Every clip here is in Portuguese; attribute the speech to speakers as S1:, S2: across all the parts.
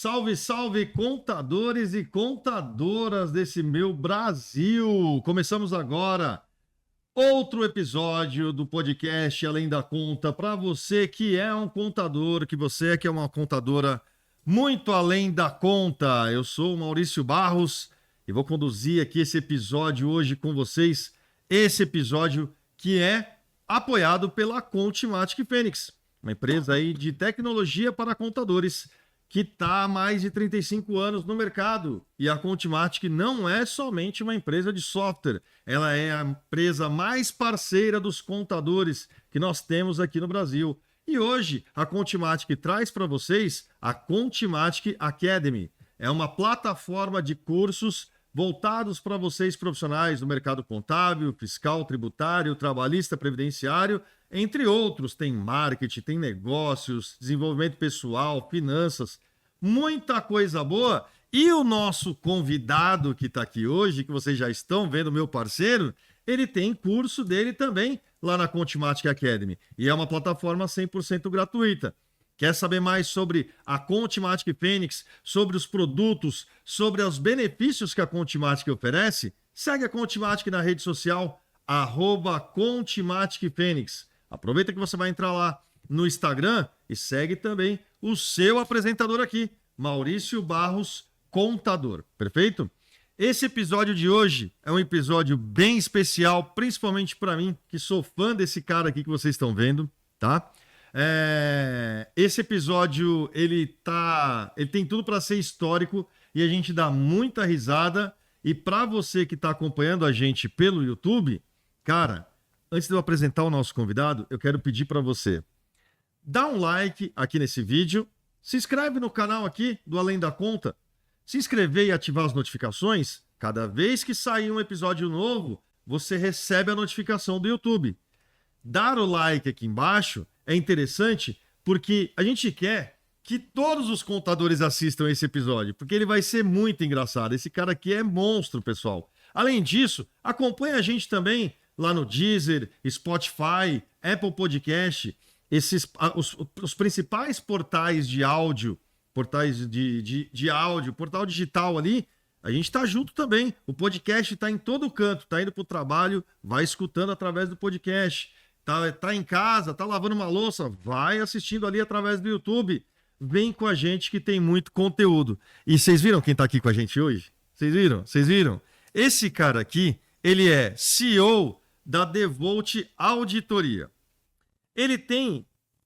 S1: Salve, salve, contadores e contadoras desse meu Brasil! Começamos agora outro episódio do podcast Além da Conta para você que é um contador, que você que é uma contadora muito além da conta. Eu sou o Maurício Barros e vou conduzir aqui esse episódio hoje com vocês. Esse episódio que é apoiado pela Contimatic Fênix, uma empresa aí de tecnologia para contadores que está há mais de 35 anos no mercado. E a Contimatic não é somente uma empresa de software, ela é a empresa mais parceira dos contadores que nós temos aqui no Brasil. E hoje a Contimatic traz para vocês a Contimatic Academy. É uma plataforma de cursos voltados para vocês profissionais do mercado contábil, fiscal, tributário, trabalhista, previdenciário, entre outros. Tem marketing, tem negócios, desenvolvimento pessoal, finanças, muita coisa boa. E o nosso convidado que está aqui hoje, que vocês já estão vendo, meu parceiro, ele tem curso dele também lá na Contimatic Academy. E é uma plataforma 100% gratuita. Quer saber mais sobre a Contimatic Fênix, sobre os produtos, sobre os benefícios que a Contimatic oferece? Segue a Contimatic na rede social, @Contimatic Fênix. Aproveita que você vai entrar lá no Instagram e segue também o seu apresentador aqui, Maurício Barros, contador. Perfeito? Esse episódio de hoje é um episódio bem especial, principalmente para mim, que sou fã desse cara aqui que vocês estão vendo, tá? Esse episódio ele tem tudo para ser histórico e a gente dá muita risada. E para você que está acompanhando a gente pelo YouTube, cara, antes de eu apresentar o nosso convidado, eu quero pedir para você dar um like aqui nesse vídeo, se inscreve no canal aqui do Além da Conta, se inscrever e ativar as notificações. Cada vez que sair um episódio novo, você recebe a notificação do YouTube. Dar o like aqui embaixo é interessante porque a gente quer que todos os contadores assistam esse episódio, porque ele vai ser muito engraçado. Esse cara aqui é monstro, pessoal. Além disso, acompanha a gente também lá no Deezer, Spotify, Apple Podcast, os principais portais de áudio, portais de áudio, portal digital ali. A gente está junto também. O podcast está em todo canto, está indo para o trabalho, vai escutando através do podcast. Tá em casa, tá lavando uma louça, vai assistindo ali através do YouTube. Vem com a gente que tem muito conteúdo. E vocês viram quem tá aqui com a gente hoje? Vocês viram? Vocês viram? Esse cara aqui, ele é CEO da Devolt Auditoria. Ele tem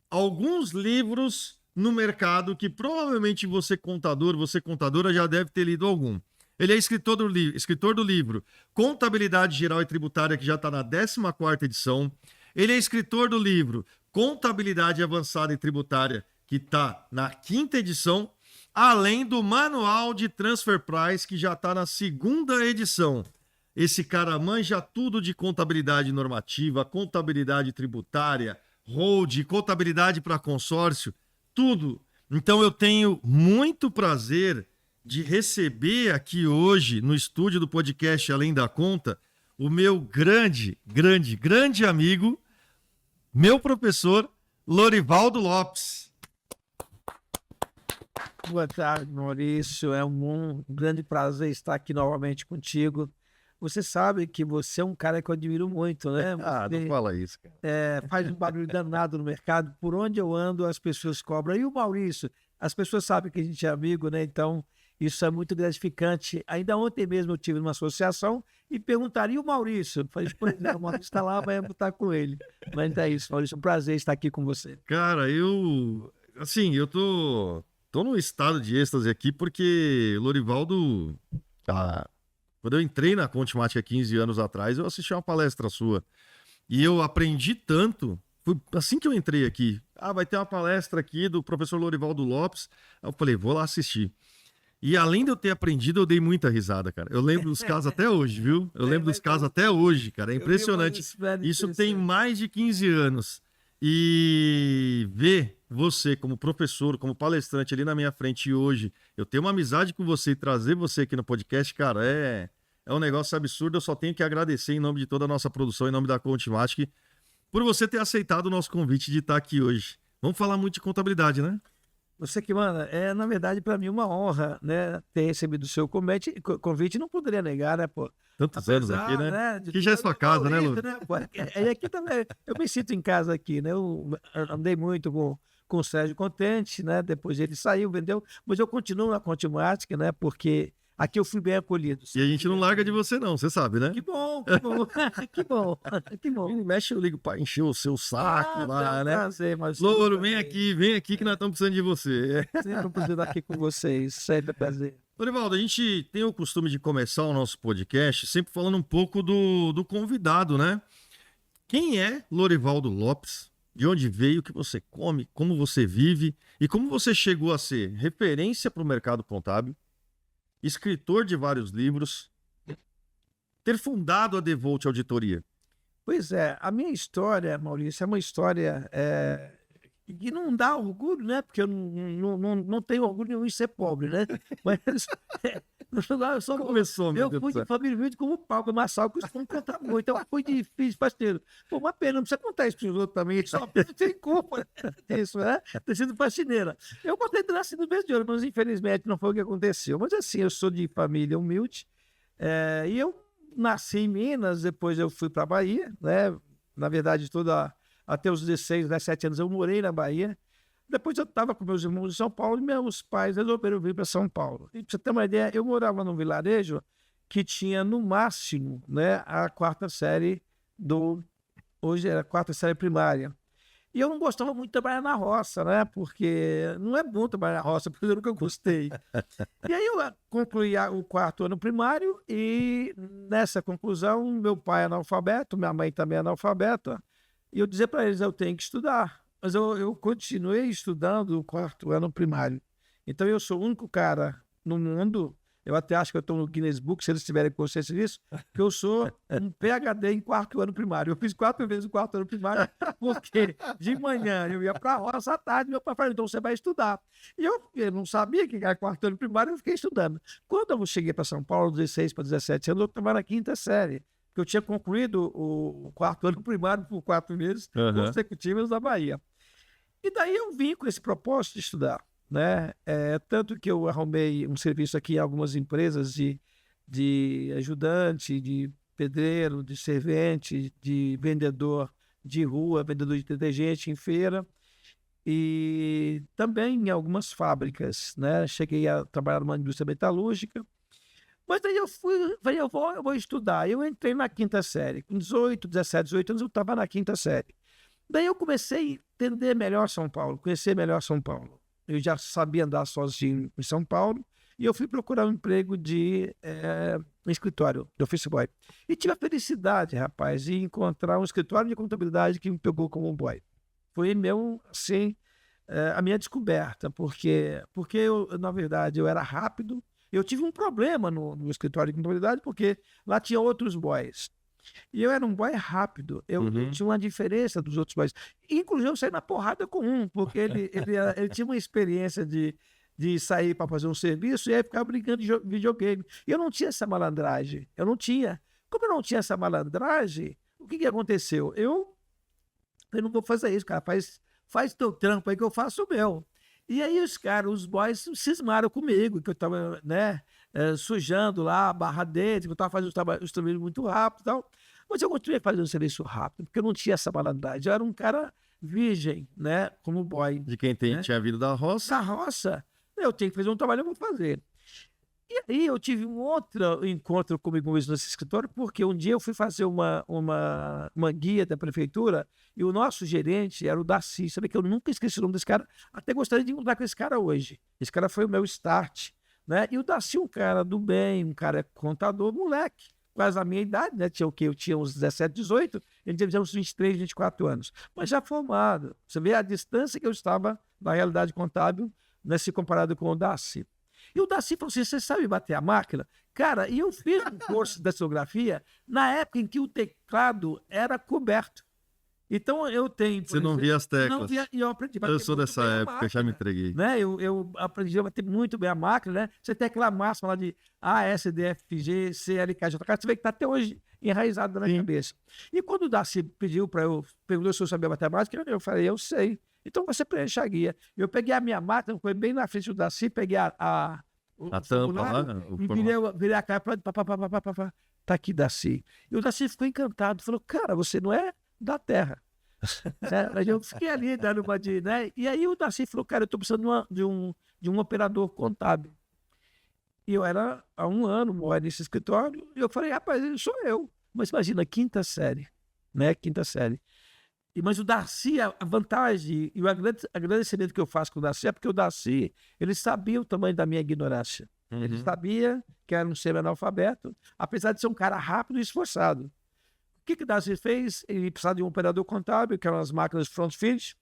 S1: alguns livros no mercado que provavelmente você contador, você contadora já deve ter lido algum. Ele é escritor do livro Contabilidade Geral e Tributária, que já está na 14ª edição. Ele é escritor do livro Contabilidade Avançada e Tributária, que está na 5ª edição, além do Manual de Transfer Price, que já está na 2ª edição. Esse cara manja tudo de contabilidade normativa, contabilidade tributária, hold, contabilidade para consórcio, tudo. Então eu tenho muito prazer de receber aqui hoje, no estúdio do podcast Além da Conta, o meu grande amigo, meu professor, Lorivaldo Lopes.
S2: Boa tarde, Maurício. É um grande prazer estar aqui novamente contigo. Você sabe que você é um cara que eu admiro muito, né?
S1: Não fala isso, cara.
S2: Faz um barulho danado no mercado. Por onde eu ando, as pessoas cobram. E o Maurício? As pessoas sabem que a gente é amigo, né? Então, isso é muito gratificante. Ainda ontem mesmo eu tive uma associação e perguntaria o Maurício. Eu falei, pois é, o Maurício está lá, vai botar com ele. Mas é isso, Maurício, é um prazer estar aqui com você.
S1: Cara, eu tô num estado de êxtase aqui porque, Lorivaldo, quando eu entrei na Contimatic há 15 anos atrás, eu assisti uma palestra sua e eu aprendi tanto. Foi assim que eu entrei aqui. Vai ter uma palestra aqui do professor Lorivaldo Lopes. Aí eu falei, vou lá assistir. E além de eu ter aprendido, eu dei muita risada, cara. Eu lembro dos casos até hoje, viu? Eu lembro dos casos até hoje, cara. É impressionante. Isso tem mais de 15 anos. E ver você como professor, como palestrante ali na minha frente hoje, eu tenho uma amizade com você e trazer você aqui no podcast, cara, é um negócio absurdo. Eu só tenho que agradecer em nome de toda a nossa produção, em nome da Contimatic, por você ter aceitado o nosso convite de estar aqui hoje. Vamos falar muito de contabilidade, né?
S2: Você que manda, na verdade, para mim, uma honra, né, ter recebido o seu convite, não poderia negar, né, pô?
S1: Tantos anos aqui, né?
S2: De
S1: Que já é sua casa, né, Lu?
S2: Pô, aqui também, eu me sinto em casa aqui, né? Eu andei muito com o Sérgio Contente, né? Depois ele saiu, vendeu, mas eu continuo na Contimática, né? Porque aqui eu fui bem acolhido.
S1: E a gente não larga de você, não, você sabe, né?
S2: Que bom, que bom, que bom, que bom.
S1: Mexe, eu ligo pra encher o seu saco lá, né?
S2: Prazer, mas
S1: Louro, vem aqui que nós estamos precisando de você.
S2: sempre um prazer estar aqui com vocês, sempre é prazer.
S1: Lorivaldo, a gente tem o costume de começar o nosso podcast sempre falando um pouco do convidado, né? Quem é Lorivaldo Lopes? De onde veio, o que você come, como você vive e como você chegou a ser referência para o mercado contábil, escritor de vários livros, ter fundado a Devolt Auditoria.
S2: Pois é, a minha história, Maurício, é uma história que não dá orgulho, né? Porque eu não tenho orgulho nenhum em ser pobre, né? Mas eu só
S1: Começou, meu
S2: eu
S1: Deus
S2: fui
S1: do céu.
S2: de família humilde como pau, com massal, que costumo contar muito. Então foi difícil, parceiro. Pô, uma pena, não precisa contar isso para os outros também. Só tem culpa disso, né? Ter sido faxineira. Eu gostei de nascer no mês de ouro, mas infelizmente não foi o que aconteceu. Mas assim, eu sou de família humilde e eu nasci em Minas, depois eu fui para a Bahia, né? Na verdade, até os 16, 17 anos eu morei na Bahia. Depois eu estava com meus irmãos em São Paulo e meus pais resolveram vir para São Paulo. E para você ter uma ideia, eu morava num vilarejo que tinha no máximo, né, a quarta série hoje era a quarta série primária. E eu não gostava muito de trabalhar na roça, né? Porque não é bom trabalhar na roça, porque eu nunca gostei. E aí eu concluí o quarto ano primário e nessa conclusão, meu pai é analfabeto, minha mãe também é analfabeta, e eu dizia para eles, eu tenho que estudar. Mas eu continuei estudando o quarto ano primário. Então eu sou o único cara no mundo, eu até acho que eu estou no Guinness Book, se eles tiverem consciência disso, que eu sou um PhD em quarto ano primário. Eu fiz 4 vezes o quarto ano primário, porque de manhã eu ia para a roça, à tarde meu pai falou, então você vai estudar. E eu não sabia que era quarto ano primário, eu fiquei estudando. Quando eu cheguei para São Paulo, 16 para 17 anos, eu estava na quinta série, porque eu tinha concluído o quarto ano primário por 4 meses consecutivos na Bahia. E daí eu vim com esse propósito de estudar, né? Tanto que eu arrumei um serviço aqui em algumas empresas de ajudante, de pedreiro, de servente, de vendedor de rua, vendedor de detergente em feira e também em algumas fábricas, né? Cheguei a trabalhar numa indústria metalúrgica, mas daí eu falei, eu vou estudar. Eu entrei na quinta série, com 18, 17, 18 anos eu estava na quinta série. Daí eu comecei a entender melhor São Paulo, conhecer melhor São Paulo. Eu já sabia andar sozinho em São Paulo e eu fui procurar um emprego de escritório, de office boy. E tive a felicidade, rapaz, de encontrar um escritório de contabilidade que me pegou como boy. Foi assim, a minha descoberta, porque eu, na verdade, eu era rápido. Eu tive um problema no escritório de contabilidade porque lá tinha outros boys. E eu era um boy rápido, eu tinha uma diferença dos outros boys. Inclusive, eu saí na porrada com um, porque ele tinha uma experiência de sair para fazer um serviço e aí ficava brincando de videogame. E eu não tinha essa malandragem, eu não tinha. Como eu não tinha essa malandragem, o que aconteceu? Eu não vou fazer isso, cara, faz teu trampo aí que eu faço o meu. E aí os boys cismaram comigo, que eu estava, né, sujando lá a barra deles, que eu estava fazendo os trabalhos muito rápido e tal. Mas eu continuei fazendo o serviço rápido, porque eu não tinha essa malandragem. Eu era um cara virgem, né, como boy.
S1: De quem
S2: né?
S1: tinha vindo da roça.
S2: Da roça, eu tenho que fazer um trabalho, eu vou fazer. E aí eu tive um outro encontro comigo mesmo nesse escritório, porque um dia eu fui fazer uma guia da prefeitura e o nosso gerente era o Darcy. Sabe que eu nunca esqueci o nome desse cara, até gostaria de encontrar com esse cara hoje. Esse cara foi o meu start, né? E o Darcy, um cara do bem, um cara contador, moleque, quase a minha idade, né? Tinha o quê? Eu tinha uns 17, 18, ele devia uns 23, 24 anos, mas já formado. Você vê a distância que eu estava na realidade contábil, né, se comparado com o Darcy. E o Darcy falou assim, você sabe bater a máquina? Cara, e eu fiz um curso de datilografia na época em que o teclado era coberto. Então eu tenho...
S1: Você não via as teclas.
S2: Não via, e eu aprendi a bater.
S1: Eu sou dessa época, já me entreguei.
S2: Né? Eu aprendi a bater muito bem a máquina, né? Você tem aquela máxima lá de A, S, D, F, G, C, L, K, J, K, você vê que está até hoje enraizado na minha cabeça. E quando o Darcy perguntou se eu sabia matemática, eu falei, eu sei. Então você preenche a guia. Eu peguei a minha máquina, foi bem na frente do Darcy, peguei o
S1: A tampa lá,
S2: formulário
S1: o
S2: e virei a cara para tá aqui, Darcy. E o Darcy ficou encantado, falou, cara, você não é da Terra. Né? Mas eu fiquei ali dando uma de, né? E aí o Darcy falou, cara, eu estou precisando de um operador contábil. E eu era há um ano, moro nesse escritório, e eu falei, rapaz, sou eu. Mas imagina, quinta série, né? Quinta série. Mas o Darcy, a vantagem e o agradecimento que eu faço com o Darcy é porque o Darcy, ele sabia o tamanho da minha ignorância. Ele sabia que era um semi-analfabeto, apesar de ser um cara rápido e esforçado. O que o Darcy fez? Ele precisava de um operador contábil, que eram as máquinas front feed,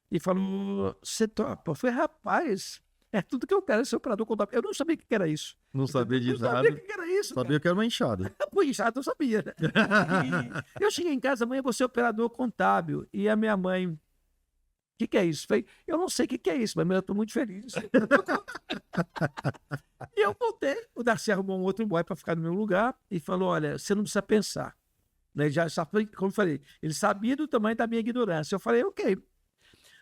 S2: e falou, você topa? Eu falei, rapaz, é tudo que eu quero, ser operador contábil. Eu não sabia o que era isso.
S1: Não sabia de nada.
S2: Não sabia o que era isso,
S1: Sabia que era uma enxada.
S2: Pô, inchado eu sabia, né? E eu cheguei em casa, mãe, eu vou ser operador contábil. E a minha mãe, o que é isso? Falei, eu não sei o que é isso, mas eu estou muito feliz. E eu voltei, o Darcy arrumou um outro boy para ficar no meu lugar e falou, olha, você não precisa pensar. Né? Já, como eu falei, ele sabia do tamanho da minha ignorância. Eu falei, ok.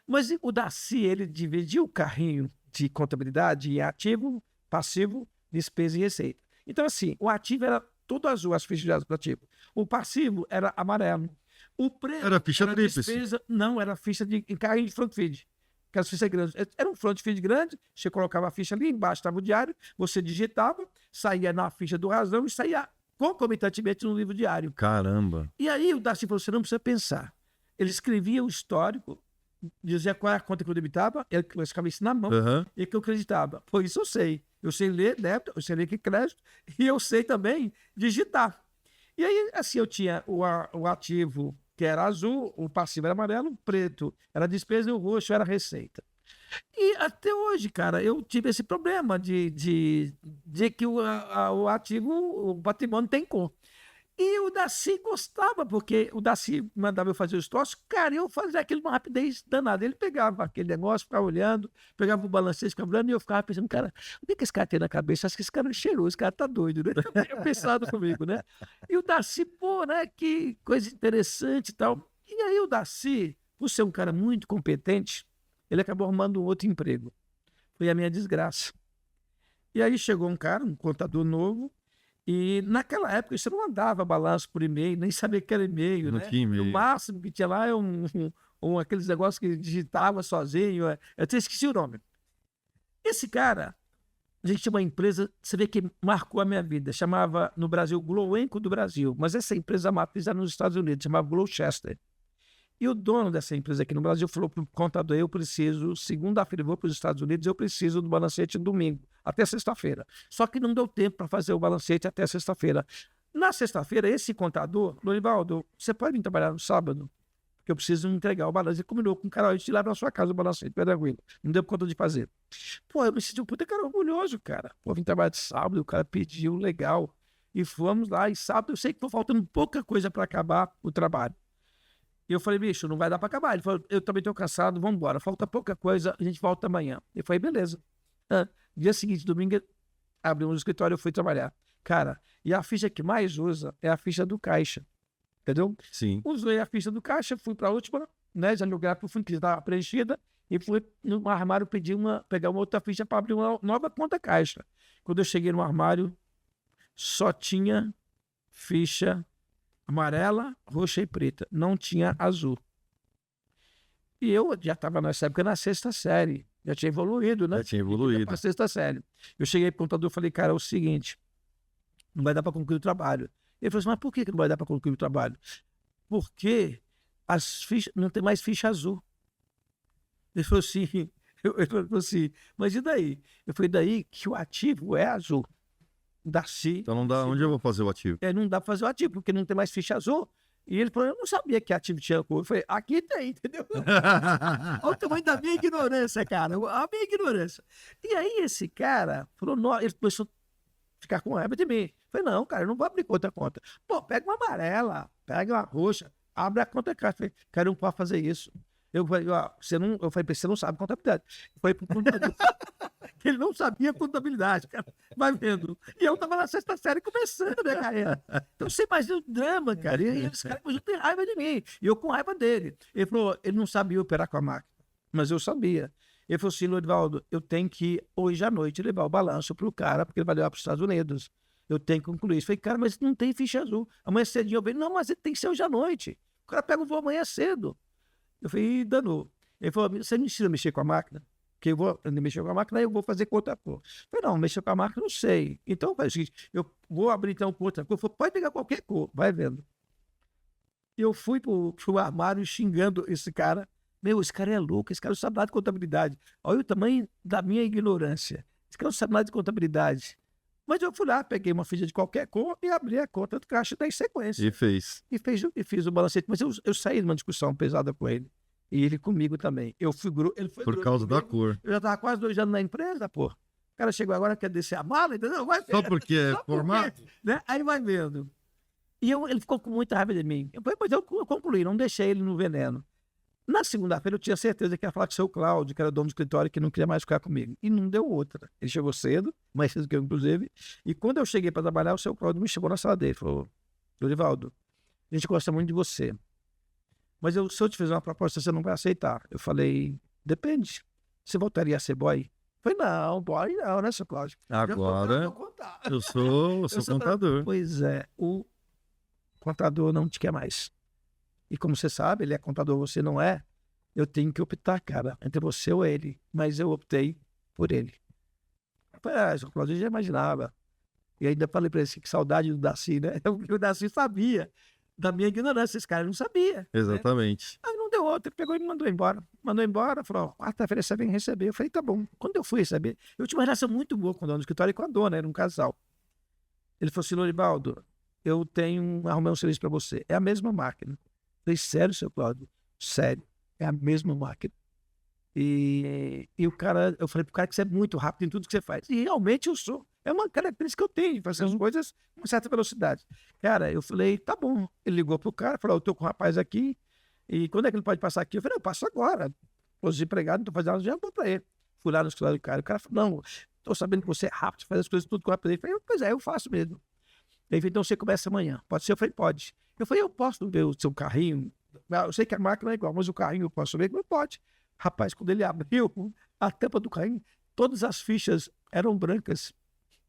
S2: Mas o Darcy, ele dividiu o carrinho de contabilidade em ativo, passivo, despesa e receita. Então, assim, o ativo era todo azul, as fichas do ativo. O passivo era amarelo. O preto
S1: Era ficha tríplice.
S2: despesa, não, era ficha de carrinho de front feed. Aquelas fichas grandes. Era um front feed grande, você colocava a ficha ali, embaixo estava o diário, você digitava, saía na ficha do razão e saía concomitantemente no livro diário.
S1: Caramba.
S2: E aí o Darcy falou, você não precisa pensar. Ele escrevia o histórico, dizia qual é a conta que eu debitava, ele escrevia isso na mão, e que eu acreditava. Por isso eu sei. Eu sei ler débito, eu sei ler que crédito, e eu sei também digitar. E aí, assim, eu tinha o ativo, que era azul, o passivo era amarelo, o preto era despesa e o roxo era receita. E até hoje, cara, eu tive esse problema de que o ativo, o patrimônio tem cor. E o Darcy gostava, porque o Darcy mandava eu fazer os troços, cara, eu fazia aquilo com uma rapidez danada. Ele pegava aquele negócio, ficava olhando, pegava o balancete, ficava olhando, e eu ficava pensando, cara, o que esse cara tem na cabeça? Acho que esse cara é cheiroso, esse cara tá doido, né? Eu pensado comigo, né? E o Darcy, pô, né, que coisa interessante e tal. E aí o Darcy, por ser um cara muito competente, ele acabou arrumando um outro emprego. Foi a minha desgraça. E aí chegou um cara, um contador novo, e naquela época você não mandava balanço por e-mail, nem sabia que era e-mail,
S1: Não
S2: né?
S1: tinha e-mail.
S2: O máximo que tinha lá é aqueles negócios que digitava sozinho. Eu até esqueci o nome. Esse cara, a gente tinha uma empresa, você vê que marcou a minha vida, chamava no Brasil Glowenco do Brasil, mas essa empresa matriz era nos Estados Unidos, chamava Gloucester. E o dono dessa empresa aqui no Brasil falou para o contador, eu preciso, segunda-feira eu vou para os Estados Unidos, eu preciso do balancete domingo, até sexta-feira. Só que não deu tempo para fazer o balancete até sexta-feira. Na sexta-feira, esse contador, Lorivaldo, você pode vir trabalhar no sábado? Porque eu preciso entregar o balanço. Ele combinou com o cara, eu te levo na sua casa o balancete, tranquilo. Não deu conta de fazer. Pô, eu me senti um puta cara orgulhoso, cara. Pô, vim trabalhar de sábado, o cara pediu, legal. E fomos lá, e sábado eu sei que tô faltando pouca coisa para acabar o trabalho. E eu falei, bicho, não vai dar para acabar. Ele falou, eu também estou cansado, vamos embora. Falta pouca coisa, a gente volta amanhã. Eu falei, beleza. Dia seguinte, domingo, abrimos o escritório, eu fui trabalhar. Cara, e a ficha que mais usa é a ficha do caixa. Entendeu?
S1: Sim.
S2: Usei a ficha do caixa, fui para a última, né? Já no lugar para o fundo que estava preenchida, e fui no armário pegar uma outra ficha para abrir uma nova conta caixa. Quando eu cheguei no armário, só tinha ficha amarela, roxa e preta. Não tinha azul. E eu já estava nessa época na sexta série. Já tinha evoluído, né?
S1: Já tinha evoluído.
S2: Para a sexta série. Eu cheguei para o contador e falei, cara, é o seguinte, não vai dar para concluir o trabalho. Ele falou assim, mas por que não vai dar para concluir o trabalho? Porque as fichas, não tem mais ficha azul. Ele falou assim, ele falou assim, mas e daí? Eu falei, daí que o ativo é azul. Darcy.
S1: Então não dá. Onde eu vou fazer o ativo?
S2: Não dá para fazer o ativo, porque não tem mais ficha azul. E ele falou, eu não sabia que ativo tinha cor. Eu falei, aqui tem, entendeu? Olha o tamanho da minha ignorância, cara. A minha ignorância. E aí esse cara falou, ele começou a ficar com raiva de mim. Eu falei, não, cara, eu não vou abrir outra conta. Pô, pega uma amarela, pega uma roxa, abre a conta caixa. Eu falei, cara, eu não posso fazer isso. Eu falei, você não sabe contabilidade. Eu falei pro contador que ele não sabia contabilidade, cara. Vai vendo. E eu tava na sexta série começando a minha carreira. Então você imagina o drama, cara. E esse cara tem raiva de mim. E eu com raiva dele. Ele falou, ele não sabia operar com a máquina. mas eu sabia. Ele falou assim, Lorivaldo, eu tenho que hoje à noite levar o balanço para o cara, porque ele vai levar para os Estados Unidos. Eu tenho que concluir isso. Eu falei, cara, mas não tem ficha azul. Amanhã cedinho eu falei, não, mas ele tem que ser hoje à noite. O cara pega o voo amanhã cedo. Eu falei, danou. Ele falou, você não precisa mexer com a máquina? Porque eu vou mexer com a máquina, aí eu vou fazer com outra cor. Eu falei, não, mexer com a máquina, não sei. Então, faz o seguinte, eu vou abrir então com outra cor. Ele falou, pode pegar qualquer cor, vai vendo. Eu fui pro armário xingando esse cara. Meu, esse cara é louco, esse cara não sabe nada de contabilidade. Olha o tamanho da minha ignorância. Esse cara não sabe nada de contabilidade. Mas eu fui lá, peguei uma ficha de qualquer cor e abri a conta do caixa da sequência.
S1: E fez.
S2: E fiz o balancete. Mas eu saí de uma discussão pesada com ele. E ele comigo também. Ele foi
S1: Por causa da cor.
S2: Eu já estava quase 2 anos na empresa, pô. O cara chegou agora, quer descer a mala, entendeu? Vai ver.
S1: Só porque é formato?
S2: Né? Aí vai vendo. E ele ficou com muita raiva de mim. Mas eu concluí, não deixei ele no veneno. Na segunda-feira eu tinha certeza que ia falar com o seu Cláudio, que era dono do escritório, que não queria mais ficar comigo. E não deu outra. Ele chegou cedo, mais cedo que eu, inclusive. E quando eu cheguei para trabalhar, o seu Cláudio me chamou na sala dele. Falou, Lorivaldo, a gente gosta muito de você. Mas se eu te fizer uma proposta, você não vai aceitar. Eu falei, depende. Você voltaria a ser boy? Eu falei, não, boy não, né, seu Cláudio?
S1: Agora, eu sou contador.
S2: Pois é, o contador não te quer mais. E como você sabe, ele é contador, você não é. Eu tenho que optar, cara, entre você ou ele. Mas eu optei por ele. Eu falei, seu Cláudio, eu já imaginava. E ainda falei pra ele, que saudade do Darcy, né? O Darcy sabia da minha ignorância, esse cara não sabia.
S1: Exatamente.
S2: Né? Aí não deu outra, ele pegou e me mandou embora. Mandou embora, falou, quarta-feira você vem receber. Eu falei, tá bom. Quando eu fui receber, eu tinha uma relação muito boa com o dono do escritório e com a dona, era um casal. Ele falou assim, Lorivaldo, eu arrumei um serviço pra você. É a mesma máquina. Eu falei, sério, seu Cláudio? Sério, é a mesma máquina. E o cara, eu falei pro cara que você é muito rápido em tudo que você faz. E realmente eu sou. É uma característica que eu tenho, de fazer as coisas com certa velocidade. Cara, eu falei, tá bom. Ele ligou pro cara, falou, eu tô com um rapaz aqui, e quando é que ele pode passar aqui? Eu falei, eu passo agora. Tô desempregado, não tô fazendo nada, já vou pra ele. Fui lá no escritório do cara, o cara falou, não, tô sabendo que você é rápido, faz as coisas tudo com rapidez. Eu falei, pois é, eu faço mesmo. Ele falou, então você começa amanhã. Pode ser? Eu falei, pode. Eu falei, eu posso ver o seu carrinho? Eu sei que a máquina é igual, mas o carrinho eu posso ver? Mas pode. Rapaz, quando ele abriu a tampa do carrinho, todas as fichas eram brancas.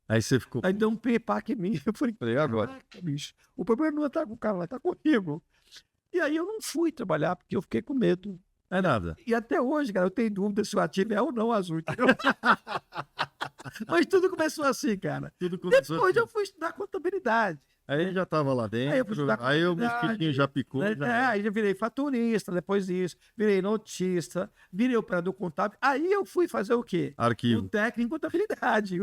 S1: Aí você ficou...
S2: Aí deu um piripaque em mim. Eu falei, agora, bicho, o problema não está com o cara, lá está comigo. E aí eu não fui trabalhar, porque eu fiquei com medo.
S1: Não é nada.
S2: E até hoje, cara, eu tenho dúvida se o ativo é ou não azul, entendeu? Mas tudo começou assim, cara. Depois assim. Eu fui estudar contabilidade.
S1: Aí já estava lá dentro, aí o mosquitinho já picou.
S2: Né? Aí eu virei faturista, depois disso, virei notista, virei operador contábil. Aí eu fui fazer o quê?
S1: Arquivo.
S2: O técnico em contabilidade.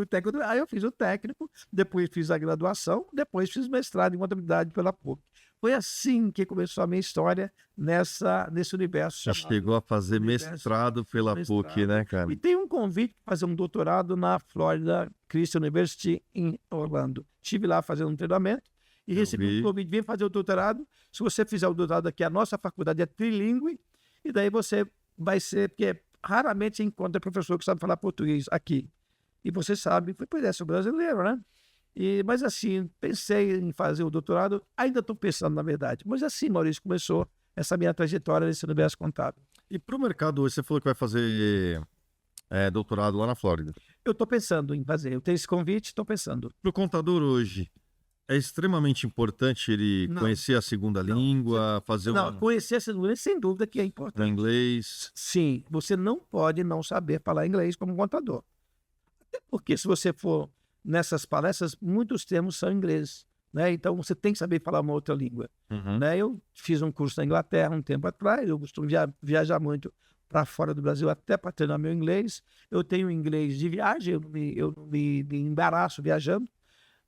S2: Aí eu fiz o técnico, depois fiz a graduação, depois fiz mestrado em contabilidade pela PUC. Foi assim que começou a minha história nesse universo.
S1: Já chegou a fazer mestrado pela PUC, né, cara?
S2: E tem um convite para fazer um doutorado na Florida Christian University em Orlando. Estive lá fazendo um treinamento e recebi um convite, vem fazer o doutorado. Se você fizer o doutorado aqui, a nossa faculdade é trilingüe, e daí você vai ser, porque raramente você encontra professor que sabe falar português aqui. E você sabe, pois é, sou brasileiro, né? Mas assim, pensei em fazer o doutorado, ainda estou pensando na verdade. Mas assim, Maurício, começou essa minha trajetória nesse universo contábil.
S1: E para o mercado hoje, você falou que vai fazer doutorado lá na Flórida.
S2: Eu estou pensando em fazer, eu tenho esse convite, estou pensando.
S1: Para o contador hoje, é extremamente importante ele conhecer a segunda língua, fazer
S2: conhecer a segunda língua, sem dúvida que é importante.
S1: O inglês.
S2: Sim, você não pode não saber falar inglês como contador. Até porque se você for nessas palestras, muitos termos são ingleses, né? Então você tem que saber falar uma outra língua. Né? Eu fiz um curso na Inglaterra um tempo atrás, eu costumo viajar muito para fora do Brasil até para treinar meu inglês. Eu tenho inglês de viagem, eu me embaraço viajando,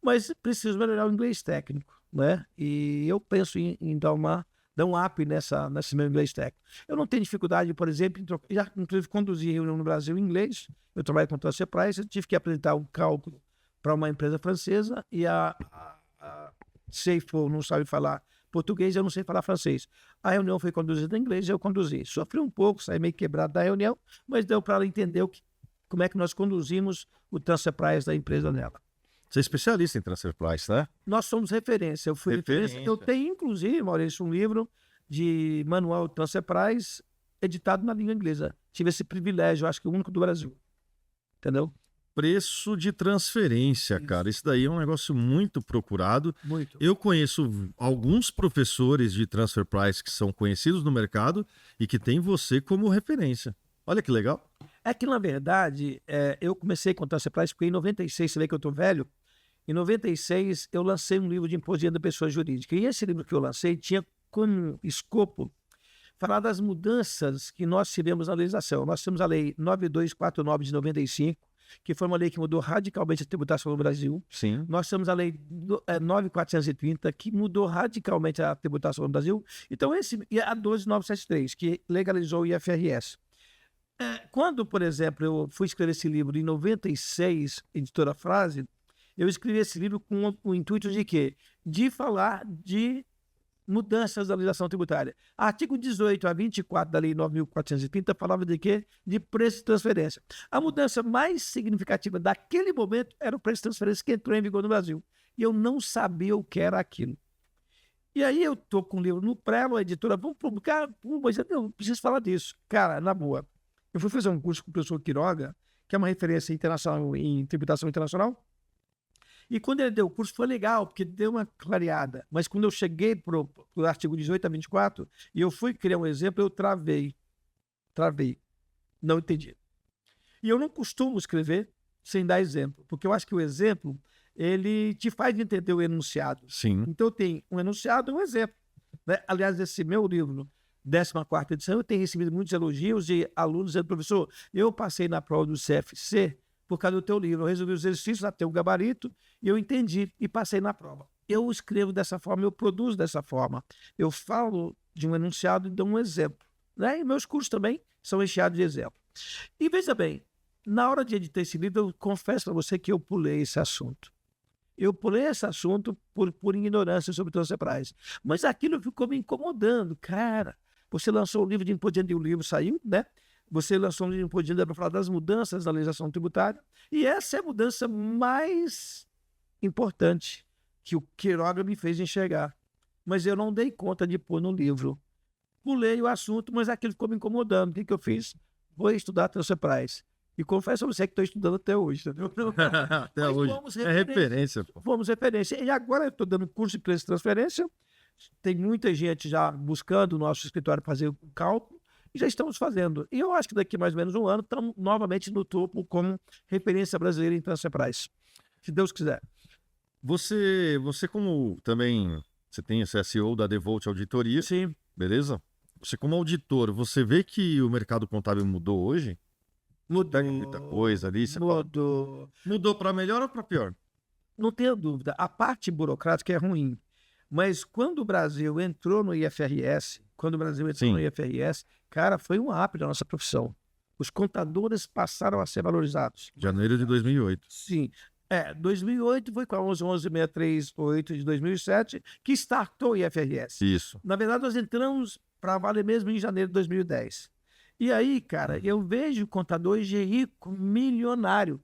S2: mas preciso melhorar o inglês técnico, né? E eu penso em dar um up nesse meu inglês técnico. Eu não tenho dificuldade, por exemplo, já inclusive conduzi reunião no Brasil em inglês, eu trabalho com Transfer Price, eu tive que apresentar um cálculo para uma empresa francesa e a CFO não sabe falar português, eu não sei falar francês. A reunião foi conduzida em inglês e eu conduzi. Sofri um pouco, saí meio quebrado da reunião, mas deu para ela entender como é que nós conduzimos o Transfer Price da empresa dela.
S1: Você é especialista em Transfer Price, né?
S2: Nós somos referência. Eu fui referência. Eu tenho, inclusive, Maurício, um livro de manual Transfer Price editado na língua inglesa. tive esse privilégio, acho que o único do Brasil. Entendeu?
S1: Preço de transferência, cara. Isso daí é um negócio muito procurado.
S2: Muito.
S1: Eu conheço alguns professores de transfer price que são conhecidos no mercado e que tem você como referência. Olha que legal.
S2: É que, na verdade, eu comecei com transfer price porque em 96, você vê que eu tô velho, em 96 eu lancei um livro de imposto de renda da pessoa jurídica. E esse livro que eu lancei tinha como escopo falar das mudanças que nós tivemos na legislação. Nós temos a Lei 9249 de 95, que foi uma lei que mudou radicalmente a tributação no Brasil.
S1: Sim.
S2: Nós temos a Lei 9430, que mudou radicalmente a tributação no Brasil. Então, e a 12973, que legalizou o IFRS. Quando, por exemplo, eu fui escrever esse livro em 96, editora Frase, eu escrevi esse livro com o intuito de quê? De falar de mudanças da legislação tributária. Artigo 18 a 24 da Lei 9.430 falava de quê? De preço de transferência. A mudança mais significativa daquele momento era o preço de transferência que entrou em vigor no Brasil. E eu não sabia o que era aquilo. E aí eu estou com o livro no pré, a editora, vamos publicar? Mas eu não preciso falar disso. Cara, na boa. Eu fui fazer um curso com o professor Quiroga, que é uma referência internacional em tributação internacional. E quando ele deu o curso foi legal, porque deu uma clareada. Mas quando eu cheguei para o artigo 18 a 24, e eu fui criar um exemplo, eu travei. Não entendi. E eu não costumo escrever sem dar exemplo, porque eu acho que o exemplo, ele te faz entender o enunciado.
S1: Sim.
S2: Então tem um enunciado e um exemplo. Né? Aliás, esse meu livro, 14ª edição, eu tenho recebido muitos elogios de alunos dizendo, professor, eu passei na prova do CFC por causa do teu livro. Eu resolvi os exercícios, até o gabarito, e eu entendi e passei na prova. Eu escrevo dessa forma, eu produzo dessa forma. Eu falo de um enunciado e dou um exemplo. Né? E meus cursos também são recheados de exemplo. E veja bem, na hora de editar esse livro, eu confesso para você que eu pulei esse assunto. Eu pulei esse assunto por ignorância sobre transfer price. Mas aquilo ficou me incomodando. Cara, você lançou um livro de imposto de renda e o livro saiu, né? Você lançou um livro de imposto de renda para falar das mudanças na legislação tributária. E essa é a mudança mais importante que o Quiroga me fez enxergar. Mas eu não dei conta de pôr no livro. Pulei o assunto, mas aquilo ficou me incomodando. O que eu fiz? Vou estudar transfer price. E confesso a você que estou estudando até hoje, entendeu?
S1: Até hoje. É referência. Pô.
S2: Fomos referência. E agora eu estou dando curso de preço de transferência. Tem muita gente já buscando o nosso escritório fazer o cálculo. E já estamos fazendo. E eu acho que daqui mais ou menos um ano estamos novamente no topo como referência brasileira em transfer price. Se Deus quiser.
S1: Você como também, você tem esse SEO da Devolt Auditoria.
S2: Sim.
S1: Beleza? Você como auditor, você vê que o mercado contábil mudou hoje?
S2: Mudou.
S1: Tem muita coisa ali. Mudou para melhor ou para pior?
S2: Não tenho dúvida. A parte burocrática é ruim. Mas quando o Brasil entrou no IFRS, cara, foi um up da nossa profissão. Os contadores passaram a ser valorizados.
S1: Janeiro de 2008.
S2: Sim. 2008 foi com a 11.638 de 2007 que startou o IFRS.
S1: Isso.
S2: Na verdade, nós entramos para valer mesmo em janeiro de 2010. E aí, cara, eu vejo contador de rico, milionário.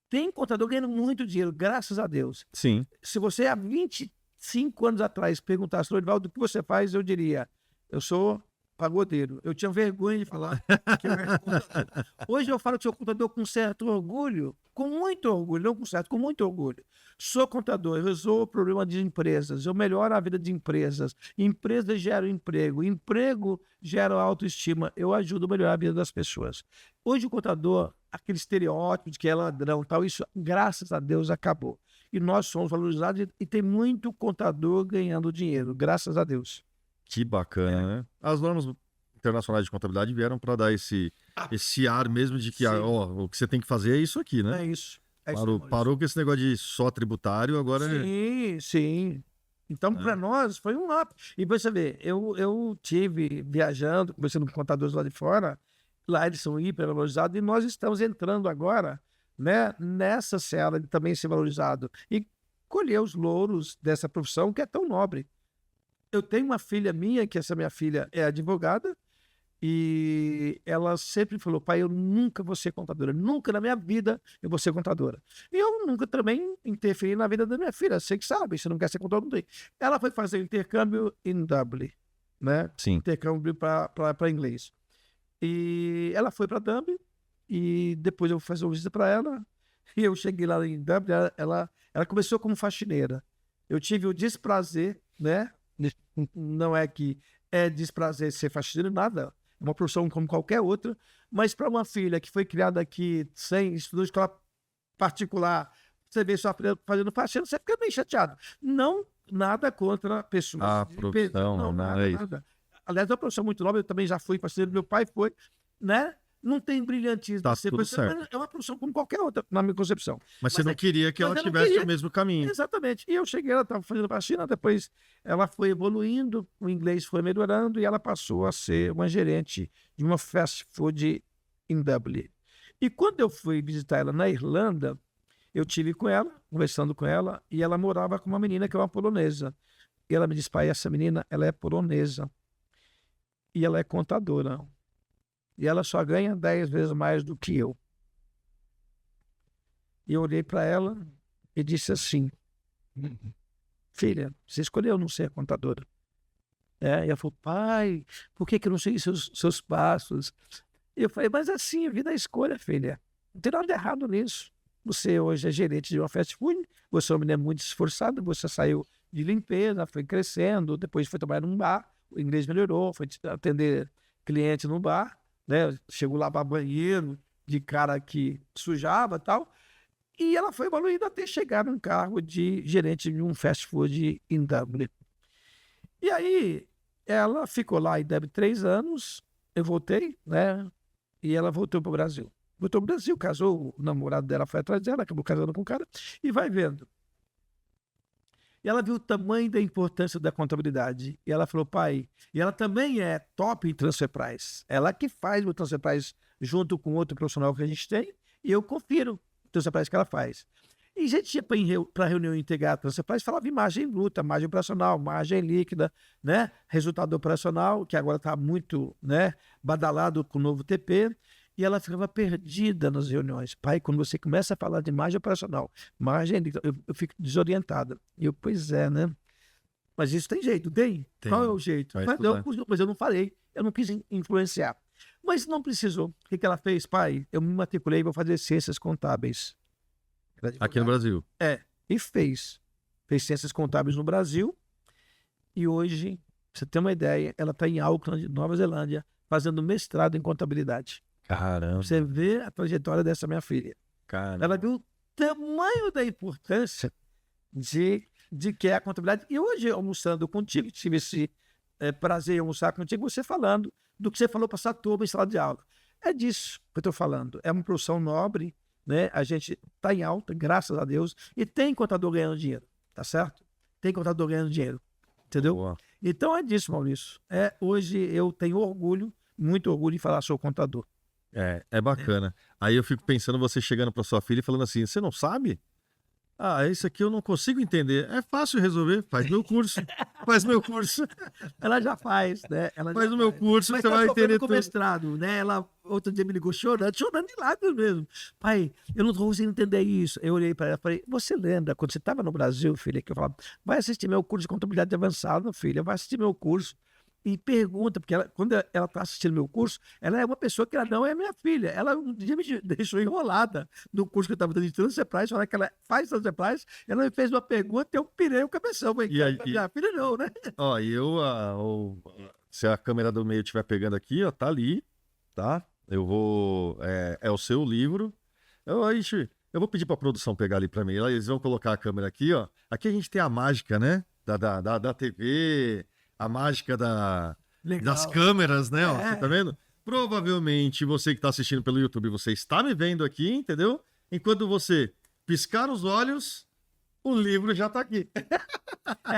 S2: Tem contador ganhando muito dinheiro, graças a Deus.
S1: Sim.
S2: Se você há 25 anos atrás perguntasse, Lorivaldo, o que você faz? Eu diria, eu sou pagodeiro. Eu tinha vergonha de falar que eu era contador. Hoje eu falo que sou contador com certo orgulho, com muito orgulho, não com certo, com muito orgulho. Sou contador, eu resolvo o problema de empresas, eu melhoro a vida de empresas, empresas geram emprego, emprego gera autoestima, eu ajudo a melhorar a vida das pessoas. Hoje o contador, aquele estereótipo de que é ladrão, tal, isso, graças a Deus, acabou. E nós somos valorizados e tem muito contador ganhando dinheiro, graças a Deus.
S1: Que bacana, né? As normas internacionais de contabilidade vieram para dar esse ar mesmo de que o que você tem que fazer é isso aqui, né?
S2: É isso.
S1: Parou com esse negócio de só tributário, agora
S2: Sim. Então, para nós, foi um up. E você vê, eu tive viajando, conversando com contadores lá de fora, lá eles são hipervalorizados, e nós estamos entrando agora, né, nessa seara de também ser valorizado e colher os louros dessa profissão que é tão nobre. Eu tenho uma filha minha, que essa minha filha é advogada, e ela sempre falou, pai, eu nunca vou ser contadora, nunca na minha vida eu vou ser contadora. E eu nunca também interferi na vida da minha filha, você que sabe, se não quer ser contadora, não tem. Ela foi fazer intercâmbio em Dublin, né?
S1: Sim.
S2: Intercâmbio para inglês. E ela foi para Dublin e depois eu fui fazer uma visita para ela. E eu cheguei lá em Dublin, ela começou como faxineira. Eu tive o desprazer, né? Não é que é desprazer ser faxineiro, nada. É uma profissão como qualquer outra. Mas para uma filha que foi criada aqui sem estudar escola particular, você vê sua filha fazendo faxina, você fica meio chateado. Não, nada contra pessoas.
S1: A profissão,
S2: Não,
S1: não
S2: nada,
S1: é isso.
S2: nada. Aliás, é uma profissão muito nobre, eu também já fui faxineiro, meu pai foi, né? Não tem brilhantismo.
S1: Tá
S2: Você
S1: tudo
S2: foi-
S1: certo.
S2: É uma profissão como qualquer outra, na minha concepção.
S1: Mas você não queria que
S2: mas
S1: ela
S2: eu não
S1: tivesse
S2: queria.
S1: o mesmo caminho.
S2: Exatamente. E eu cheguei, ela estava fazendo faxina, depois ela foi evoluindo, o inglês foi melhorando e ela passou a ser uma gerente de uma fast food em Dublin. E quando eu fui visitar ela na Irlanda, eu tive com ela, conversando com ela, e ela morava com uma menina que é uma polonesa. E ela me disse, pai, essa menina, ela é polonesa e ela é contadora. E ela só ganha 10 vezes mais do que eu. E eu olhei para ela e disse assim, filha, você escolheu não ser contadora. E ela falou, pai, por que eu não sei seus passos? E eu falei, mas assim, a vida é escolha, filha. Não tem nada de errado nisso. Você hoje é gerente de uma fast food, você é uma menina muito esforçada, você saiu de limpeza, foi crescendo, depois foi trabalhar num bar, o inglês melhorou, foi atender cliente no bar, né? Chegou lá para banheiro de cara que sujava e tal. E ela foi evoluindo até chegar num cargo de gerente de um fast food em Dublin. E aí, ela ficou lá em Dublin 3 anos, eu voltei, né? E ela voltou para o Brasil. Voltou para o Brasil, casou, o namorado dela foi atrás dela, acabou casando com o cara, e vai vendo. E ela viu o tamanho da importância da contabilidade. E ela falou, pai, e ela também é top em transfer price. Ela que faz o transfer price junto com outro profissional que a gente tem, e eu confiro o transfer price que ela faz. E a gente ia para reunião integrada transfer price, falava em margem bruta, margem operacional, margem líquida, né? Resultado operacional, que agora está muito, né, badalado com o novo TP. E ela ficava perdida nas reuniões. Pai, quando você começa a falar de margem operacional, margem líquida, eu fico desorientada. E eu, pois é, né? Mas isso tem jeito, tem?
S1: Tem.
S2: Qual é o jeito?
S1: Vai
S2: Mas eu não falei, eu não quis influenciar. Mas não precisou. O que ela fez? Pai, eu me matriculei, vou fazer ciências contábeis.
S1: Aqui no Brasil.
S2: E fez. Fez ciências contábeis no Brasil. E hoje, pra você ter uma ideia, ela está em Auckland, Nova Zelândia, fazendo mestrado em contabilidade.
S1: Caramba.
S2: Você vê a trajetória dessa minha filha.
S1: Caramba.
S2: Ela viu o tamanho da importância de que é a contabilidade. E hoje, almoçando contigo, tive esse prazer em almoçar contigo, você falando do que você falou para essa turma em sala de aula. É disso que eu estou falando. É uma profissão nobre, né? A gente está em alta, graças a Deus, e tem contador ganhando dinheiro, tá certo? Tem contador ganhando dinheiro, entendeu?
S1: Boa.
S2: Então é disso, Maurício. Hoje eu tenho orgulho, muito orgulho de falar sou contador.
S1: É bacana. Aí eu fico pensando você chegando para sua filha e falando assim, você não sabe? Ah, isso aqui eu não consigo entender. É fácil resolver. Faz meu curso. Faz meu curso.
S2: Ela já faz, né? Ela
S1: Faz
S2: já
S1: o meu
S2: faz.
S1: curso,
S2: Mas
S1: você
S2: tá
S1: vai
S2: sofrendo
S1: entender
S2: com
S1: tudo.
S2: mestrado, né? Ela outro dia me ligou chorando de lágrimas mesmo. Pai, eu não tô conseguindo entender isso. Eu olhei para ela e falei, você lembra quando você estava no Brasil, filha, que eu falava, vai assistir meu curso de contabilidade avançada, filha, vai assistir meu curso. E pergunta, porque quando ela está assistindo meu curso, ela é uma pessoa que ela não é minha filha. Ela um dia me deixou enrolada no curso que eu estava dando de Transfer Price. Na hora que ela faz Transfer Price, ela me fez uma pergunta e eu pirei o cabeção. Falei, minha filha não, né?
S1: Ó, se a câmera do meio estiver pegando aqui, ó, tá ali, tá? Eu vou... É o seu livro. Eu vou pedir pra produção pegar ali pra mim. Eles vão colocar a câmera aqui, ó. Aqui a gente tem a mágica, né? Da TV... A mágica das câmeras, né? Ó, você tá vendo? Provavelmente você que está assistindo pelo YouTube, você está me vendo aqui, entendeu? Enquanto você piscar os olhos, o livro já está aqui.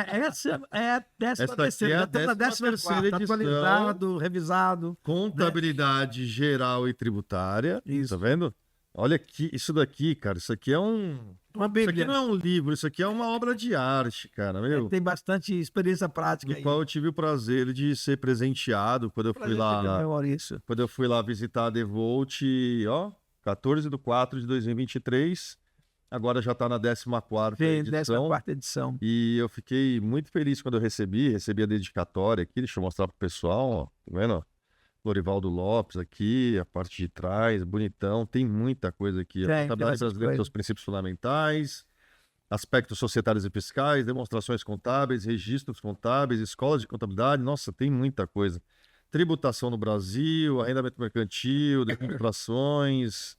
S2: Essa é a 13ª.
S1: Já estamos na 13ª edição.
S2: Atualizado, revisado.
S1: Contabilidade geral e tributária.
S2: Isso.
S1: Tá vendo? Olha aqui, isso daqui, cara, isso aqui é
S2: uma
S1: Isso aqui não é um livro, isso aqui é uma obra de arte, cara, meu.
S2: Tem bastante experiência prática.
S1: No qual eu tive o prazer de ser presenteado quando eu fui lá. Quando eu fui lá visitar a Devolt, ó, 14/4/2023. Agora já tá na 14ª edição.
S2: 14ª edição.
S1: E eu fiquei muito feliz quando eu recebi a dedicatória aqui. Deixa eu mostrar pro pessoal, ó. Tá vendo? Lorivaldo Lopes aqui, a parte de trás, bonitão, tem muita coisa aqui. A contabilidade brasileira tem os princípios fundamentais, aspectos societários e fiscais, demonstrações contábeis, registros contábeis, escolas de contabilidade, nossa, tem muita coisa. Tributação no Brasil, arrendamento mercantil, demonstrações,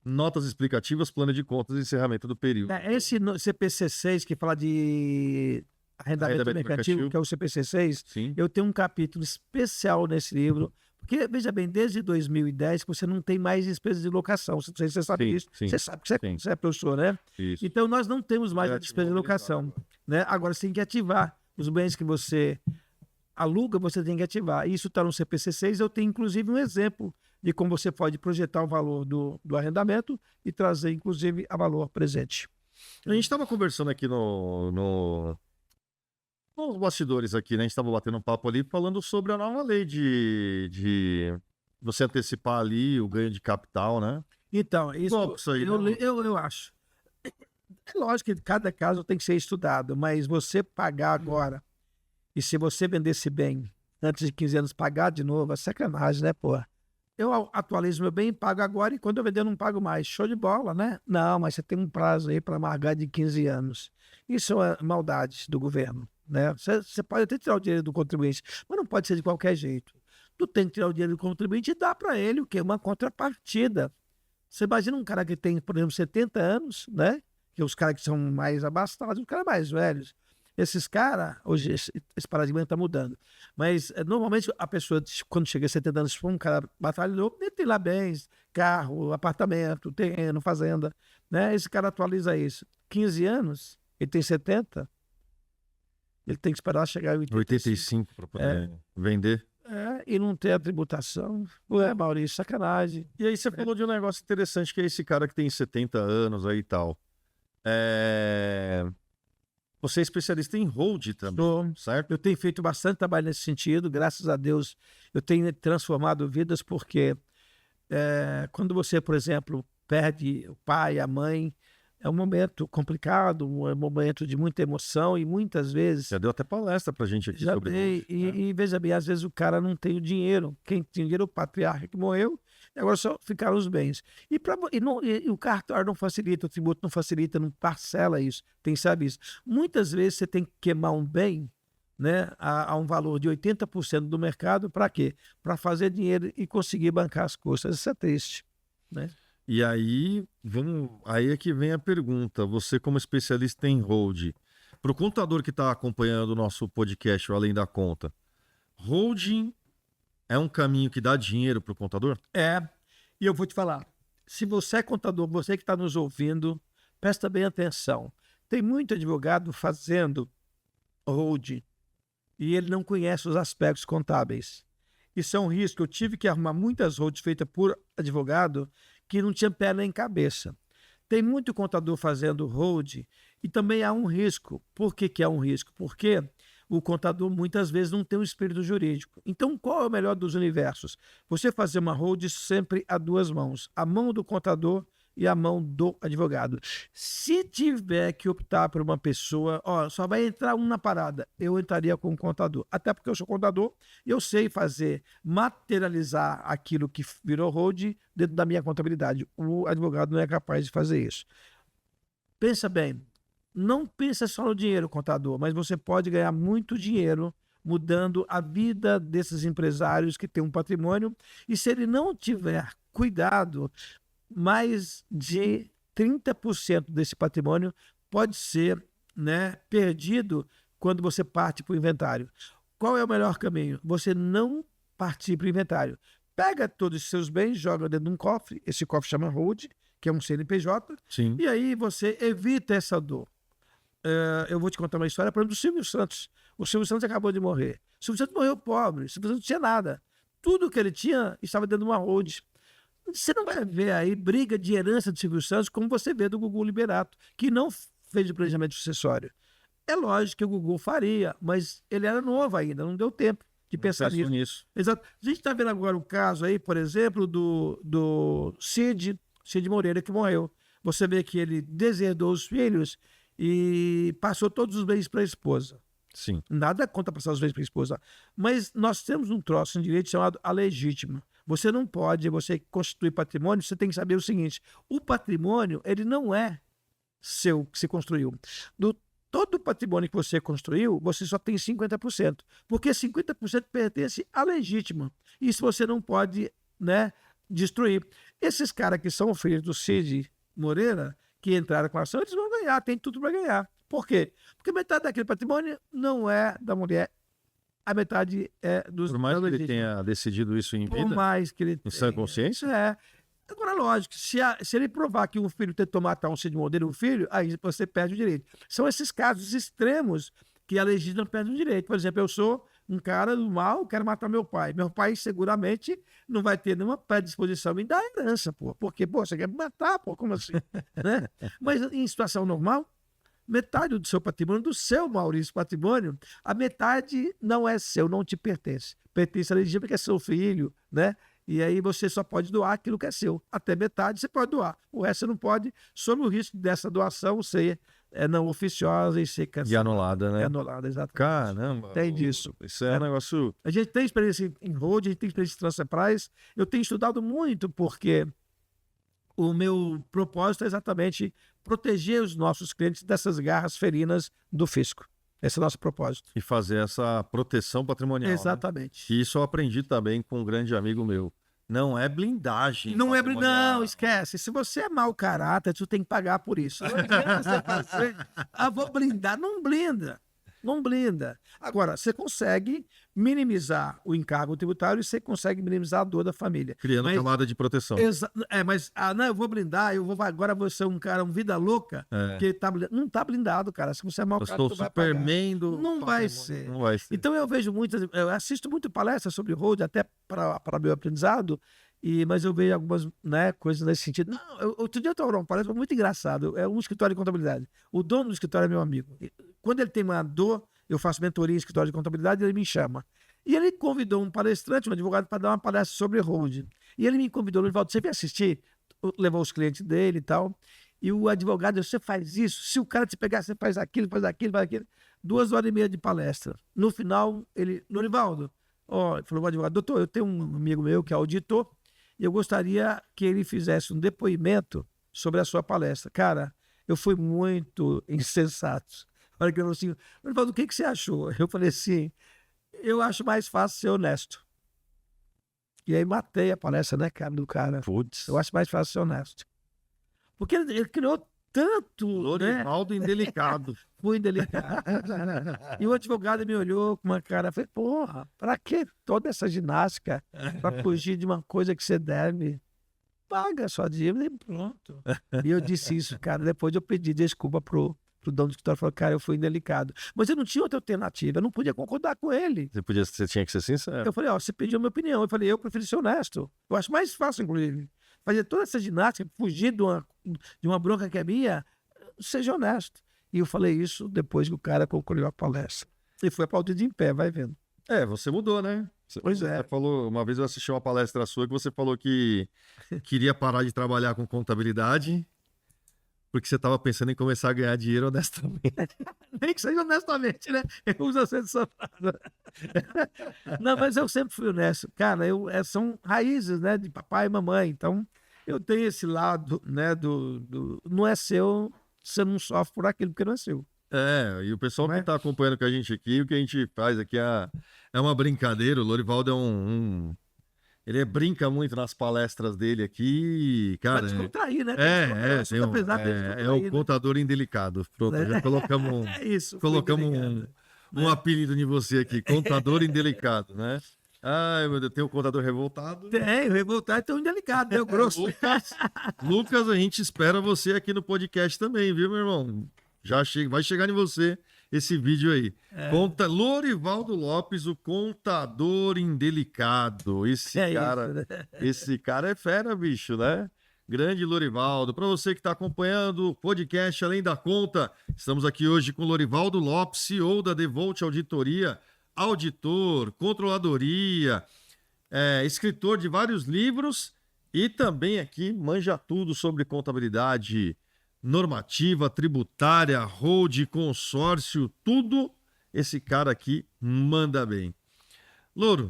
S1: notas explicativas, plano de contas e encerramento do período.
S2: Esse CPC 6 que fala de arrendamento mercantil, que é o CPC 6,
S1: sim,
S2: eu tenho um capítulo especial nesse livro, porque, veja bem, desde 2010 você não tem mais despesas de locação. Não sei se você sabe disso. Você sabe que você é professor, né?
S1: Isso.
S2: Então, nós não temos mais despesas de locação. Né? Agora, você tem que ativar os bens que você aluga, você tem que ativar. Isso está no CPC 6. Eu tenho, inclusive, um exemplo de como você pode projetar o valor do arrendamento e trazer, inclusive, a valor presente.
S1: A gente estava conversando aqui nos bastidores aqui, né? A gente estava batendo um papo ali falando sobre a nova lei de você antecipar ali o ganho de capital, né?
S2: Então, isso
S1: aí,
S2: eu acho. É lógico que cada caso tem que ser estudado, mas você pagar agora, e se você vendesse bem antes de 15 anos pagar de novo, é sacanagem, né, pô? Eu atualizo meu bem e pago agora, e quando eu vender eu não pago mais. Show de bola, né? Não, mas você tem um prazo aí para amargar de 15 anos. Isso é maldade do governo, né? Você pode até tirar o dinheiro do contribuinte, mas não pode ser de qualquer jeito. Tu tem que tirar o dinheiro do contribuinte e dar para ele o quê? Uma contrapartida. Você imagina um cara que tem, por exemplo, 70 anos, né? Que os caras que são mais abastados, os caras mais velhos. Esses caras, hoje esse paradigma está mudando. Mas normalmente a pessoa, quando chega a 70 anos, se for um cara batalhador, ele tem lá bens, carro, apartamento, terreno, fazenda. Né? Esse cara atualiza isso. 15 anos, ele tem 70, ele tem que esperar chegar a
S1: 85 para poder vender.
S2: E não ter a tributação. Ué, Maurício, sacanagem.
S1: E aí você falou de um negócio interessante, que é esse cara que tem 70 anos aí e tal. Você é especialista em hold também, certo?
S2: Eu tenho feito bastante trabalho nesse sentido, graças a Deus eu tenho transformado vidas, porque quando você, por exemplo, perde o pai, a mãe, é um momento complicado, um momento de muita emoção, e muitas vezes...
S1: Já deu até palestra pra gente aqui
S2: já
S1: sobre
S2: dei, e veja bem, às vezes o cara não tem o dinheiro. Quem tem dinheiro é o patriarca que morreu, e agora só ficaram os bens. E o cartório não facilita, o tributo não facilita, não parcela isso, tem que saber isso. Muitas vezes você tem que queimar um bem, né, a um valor de 80% do mercado, para quê? Para fazer dinheiro e conseguir bancar as custas. Isso é triste, né?
S1: E aí, aí é que vem a pergunta. Você, como especialista em hold, para o contador que está acompanhando o nosso podcast, o Além da Conta, holding é um caminho que dá dinheiro para o contador?
S2: E eu vou te falar, se você é contador, você que está nos ouvindo, presta bem atenção. Tem muito advogado fazendo hold e ele não conhece os aspectos contábeis. Isso é um risco. Eu tive que arrumar muitas holds feitas por advogado que não tinha pé nem cabeça. Tem muito contador fazendo hold e também há um risco. Por que há um risco? Porque o contador muitas vezes não tem um espírito jurídico. Então, qual é o melhor dos universos? Você fazer uma hold sempre a duas mãos. A mão do contador e a mão do advogado. Se tiver que optar por uma pessoa, só vai entrar um na parada, eu entraria com o contador. Até porque eu sou contador e eu sei materializar aquilo que virou hold dentro da minha contabilidade. O advogado não é capaz de fazer isso. Pensa bem, não pensa só no dinheiro, contador, mas você pode ganhar muito dinheiro mudando a vida desses empresários que têm um patrimônio, e se ele não tiver cuidado, mais de 30% desse patrimônio pode ser, né, perdido quando você parte para o inventário. Qual é o melhor caminho? Você não partir para o inventário. Pega todos os seus bens, joga dentro de um cofre, esse cofre chama hold, que é um CNPJ,
S1: Sim.
S2: E aí você evita essa dor. Eu vou te contar uma história, por exemplo, do Silvio Santos. O Silvio Santos acabou de morrer. O Silvio Santos morreu pobre, o Silvio Santos não tinha nada. Tudo que ele tinha estava dentro de uma hold. Você não vai ver aí briga de herança do Silvio Santos como você vê do Gugu Liberato, que não fez o planejamento sucessório. É lógico que o Gugu faria, mas ele era novo ainda, não deu tempo de pensar nisso. Exato. A gente está vendo agora o caso aí, por exemplo, do Cid Moreira, que morreu. Você vê que ele deserdou os filhos e passou todos os bens para a esposa.
S1: Sim.
S2: Nada contra passar os bens para a esposa. Mas nós temos um troço em direito chamado a legítima. Você não pode, você constituir patrimônio, você tem que saber o seguinte: o patrimônio, ele não é seu que se construiu. Todo o patrimônio que você construiu, você só tem 50%. Porque 50% pertence à legítima. Isso você não pode, né, destruir. Esses caras que são filhos do Cid Moreira, que entraram com a ação, eles vão ganhar, tem tudo para ganhar. Por quê? Porque metade daquele patrimônio não é da mulher, a metade é dos...
S1: Por mais que ele tenha decidido isso em vida,
S2: Por mais que ele
S1: em sã consciência?
S2: É. Agora, lógico, se ele provar que um filho tentou matar um Cid Moreira, um filho, aí você perde o direito. São esses casos extremos que a legítima perde o direito. Por exemplo, eu sou um cara do mal, quero matar meu pai. Meu pai seguramente não vai ter nenhuma predisposição em dar herança, pô. Porque, pô, você quer me matar, pô, como assim? Né? Mas em situação normal, metade do seu patrimônio, do seu, Maurício, patrimônio, a metade não é seu, não te pertence. Pertence à legítima, que é seu filho, né? E aí você só pode doar aquilo que é seu. Até metade você pode doar. O resto você não pode, sob o risco dessa doação ser não oficiosa e ser cancelada.
S1: E anulada, né?
S2: É anulada, exatamente.
S1: Caramba.
S2: Tem disso.
S1: Isso é um negócio...
S2: A gente tem experiência em road, a gente tem experiência em Transenterprise. Eu tenho estudado muito porque o meu propósito é exatamente proteger os nossos clientes dessas garras ferinas do fisco. Esse é o nosso propósito.
S1: E fazer essa proteção patrimonial.
S2: Exatamente.
S1: Né? E isso eu aprendi também com um grande amigo meu. Não é blindagem.
S2: Não é blindagem, não, esquece. Se você é mau caráter, tu tem que pagar por isso. Não adianta você fazer, vou blindar. Não blinda. Não blinda. Agora, você consegue minimizar o encargo tributário e você consegue minimizar a dor da família.
S1: Criando camada de proteção.
S2: Mas, não, eu vou blindar, agora vou ser um cara, um vida louca, que não tá blindado, cara. Se você é mau cara,
S1: tu vai pagar.
S2: Não vai ser.
S1: Não vai ser.
S2: Então eu eu assisto muito palestras sobre road, até para meu aprendizado, mas eu vejo algumas, né, coisas nesse sentido. Não, outro dia eu estava numa palestra muito engraçado, é um escritório de contabilidade. O dono do escritório é meu amigo. Quando ele tem uma dor, eu faço mentoria em escritório de contabilidade e ele me chama. E ele convidou um palestrante, um advogado, para dar uma palestra sobre hold. E ele me convidou, Lorivaldo, você vem assistir? Levou os clientes dele e tal. E o advogado, você faz isso, se o cara te pegar, você faz aquilo, faz aquilo, faz aquilo. 2h30 de palestra. No final, Lorivaldo, ele falou, o advogado, doutor, eu tenho um amigo meu que é auditor, e eu gostaria que ele fizesse um depoimento sobre a sua palestra. Cara, eu fui muito insensato. Olha que eu falei assim, Lorivaldo, o que você achou? Eu falei assim, eu acho mais fácil ser honesto. E aí matei a palestra, né, cara, do cara.
S1: Putz.
S2: Eu acho mais fácil ser honesto. Porque ele criou tanto,
S1: Lorivaldo,
S2: né?
S1: Indelicado.
S2: Fui indelicado. E o advogado me olhou com uma cara, falei, porra, pra que toda essa ginástica pra fugir de uma coisa que você deve? Paga a sua dívida e pronto. E eu disse isso, cara. Depois eu pedi desculpa pro dono do escritório, falou, cara, eu fui indelicado. Mas eu não tinha outra alternativa, eu não podia concordar com ele.
S1: Você tinha que ser sincero.
S2: Eu falei, você pediu a minha opinião. Eu falei, eu prefiro ser honesto. Eu acho mais fácil, inclusive, fazer toda essa ginástica, fugir de uma bronca que é minha, seja honesto. E eu falei isso depois que o cara concluiu a palestra. E foi aplaudido em pé, vai vendo.
S1: Você mudou, né?
S2: Pois é.
S1: Você falou, uma vez eu assisti uma palestra sua que você falou que queria parar de trabalhar com contabilidade porque você estava pensando em começar a ganhar dinheiro honestamente.
S2: Nem que seja honestamente, né? Eu uso essa frase. Não, mas eu sempre fui honesto. Cara, são raízes, né? De papai e mamãe. Então, eu tenho esse lado, né? Não é seu, você não sofre por aquilo porque não é seu.
S1: E o pessoal que está acompanhando com a gente aqui, o que a gente faz aqui é uma brincadeira. O Lorivaldo é ele brinca muito nas palestras dele aqui, cara.
S2: Pra descontrair, né?
S1: É o contador indelicado. Pronto, já colocamos, um apelido em você aqui, contador indelicado, né? Ai, meu Deus, tem o contador revoltado.
S2: Tem, o revoltado e tem o indelicado, deu grosso.
S1: Lucas, a gente espera você aqui no podcast também, viu, meu irmão? Vai chegar em você esse vídeo aí. Lorivaldo Lopes, o contador indelicado. Esse cara é fera, bicho, né? Grande Lorivaldo. Para você que está acompanhando o podcast Além da Conta, estamos aqui hoje com Lorivaldo Lopes, CEO da Devolt Auditoria, auditor, controladoria, escritor de vários livros e também aqui manja tudo sobre contabilidade normativa, tributária, hold, consórcio, tudo esse cara aqui manda bem. Louro,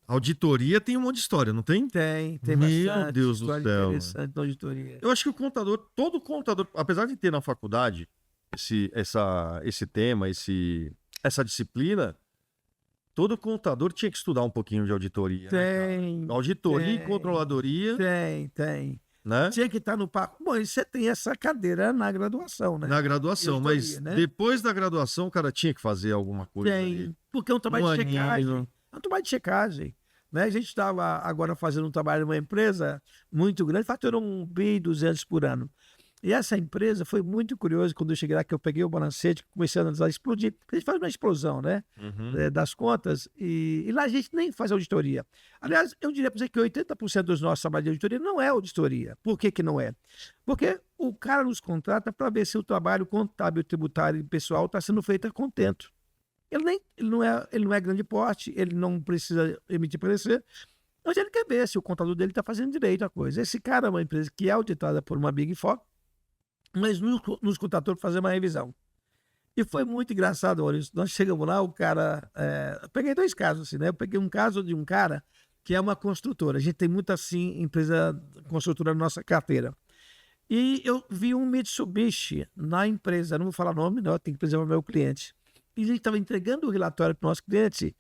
S1: auditoria tem um monte de história, não tem?
S2: Tem
S1: Meu
S2: bastante
S1: Deus do
S2: história
S1: céu.
S2: interessante na auditoria.
S1: Eu acho que o contador, todo contador, apesar de ter na faculdade esse tema, essa disciplina, todo contador tinha que estudar um pouquinho de auditoria.
S2: Tem,
S1: Auditoria e
S2: tem,
S1: controladoria,
S2: tem.
S1: né?
S2: Tinha que estar no papo. Bom, e você tem essa cadeira na graduação, né?
S1: Na graduação,
S2: Auditoria,
S1: mas
S2: né?
S1: depois da graduação o cara tinha que fazer alguma coisa.
S2: Tem, porque é um trabalho
S1: Um
S2: de checagem.
S1: aninho.
S2: É um trabalho de checagem. Né? A gente estava agora fazendo um trabalho numa empresa muito grande, faturou 1.2 bilhão por ano. E essa empresa foi muito curiosa quando eu cheguei lá, que eu peguei o balancete, comecei a analisar, explodir. A gente faz uma explosão, né? Das contas, e lá a gente nem faz auditoria. Aliás, eu diria para você que 80% dos nossos trabalhos de auditoria não é auditoria. Por que não é? Porque o cara nos contrata para ver se o trabalho contábil, tributário e pessoal está sendo feito a contento. Ele não é grande porte, ele não precisa emitir parecer, mas ele quer ver se o contador dele está fazendo direito a coisa. Esse cara é uma empresa que é auditada por uma Big Four, mas nos contratou para fazer uma revisão. E foi muito engraçado, Maurício. Nós chegamos lá, o cara... eu peguei 2 casos, assim, né? Eu peguei um caso de um cara que é uma construtora. A gente tem muita, assim, empresa construtora na nossa carteira. E eu vi um Mitsubishi na empresa, não vou falar nome, não, tem que preservar o meu cliente. E a gente estava entregando o relatório para o nosso cliente,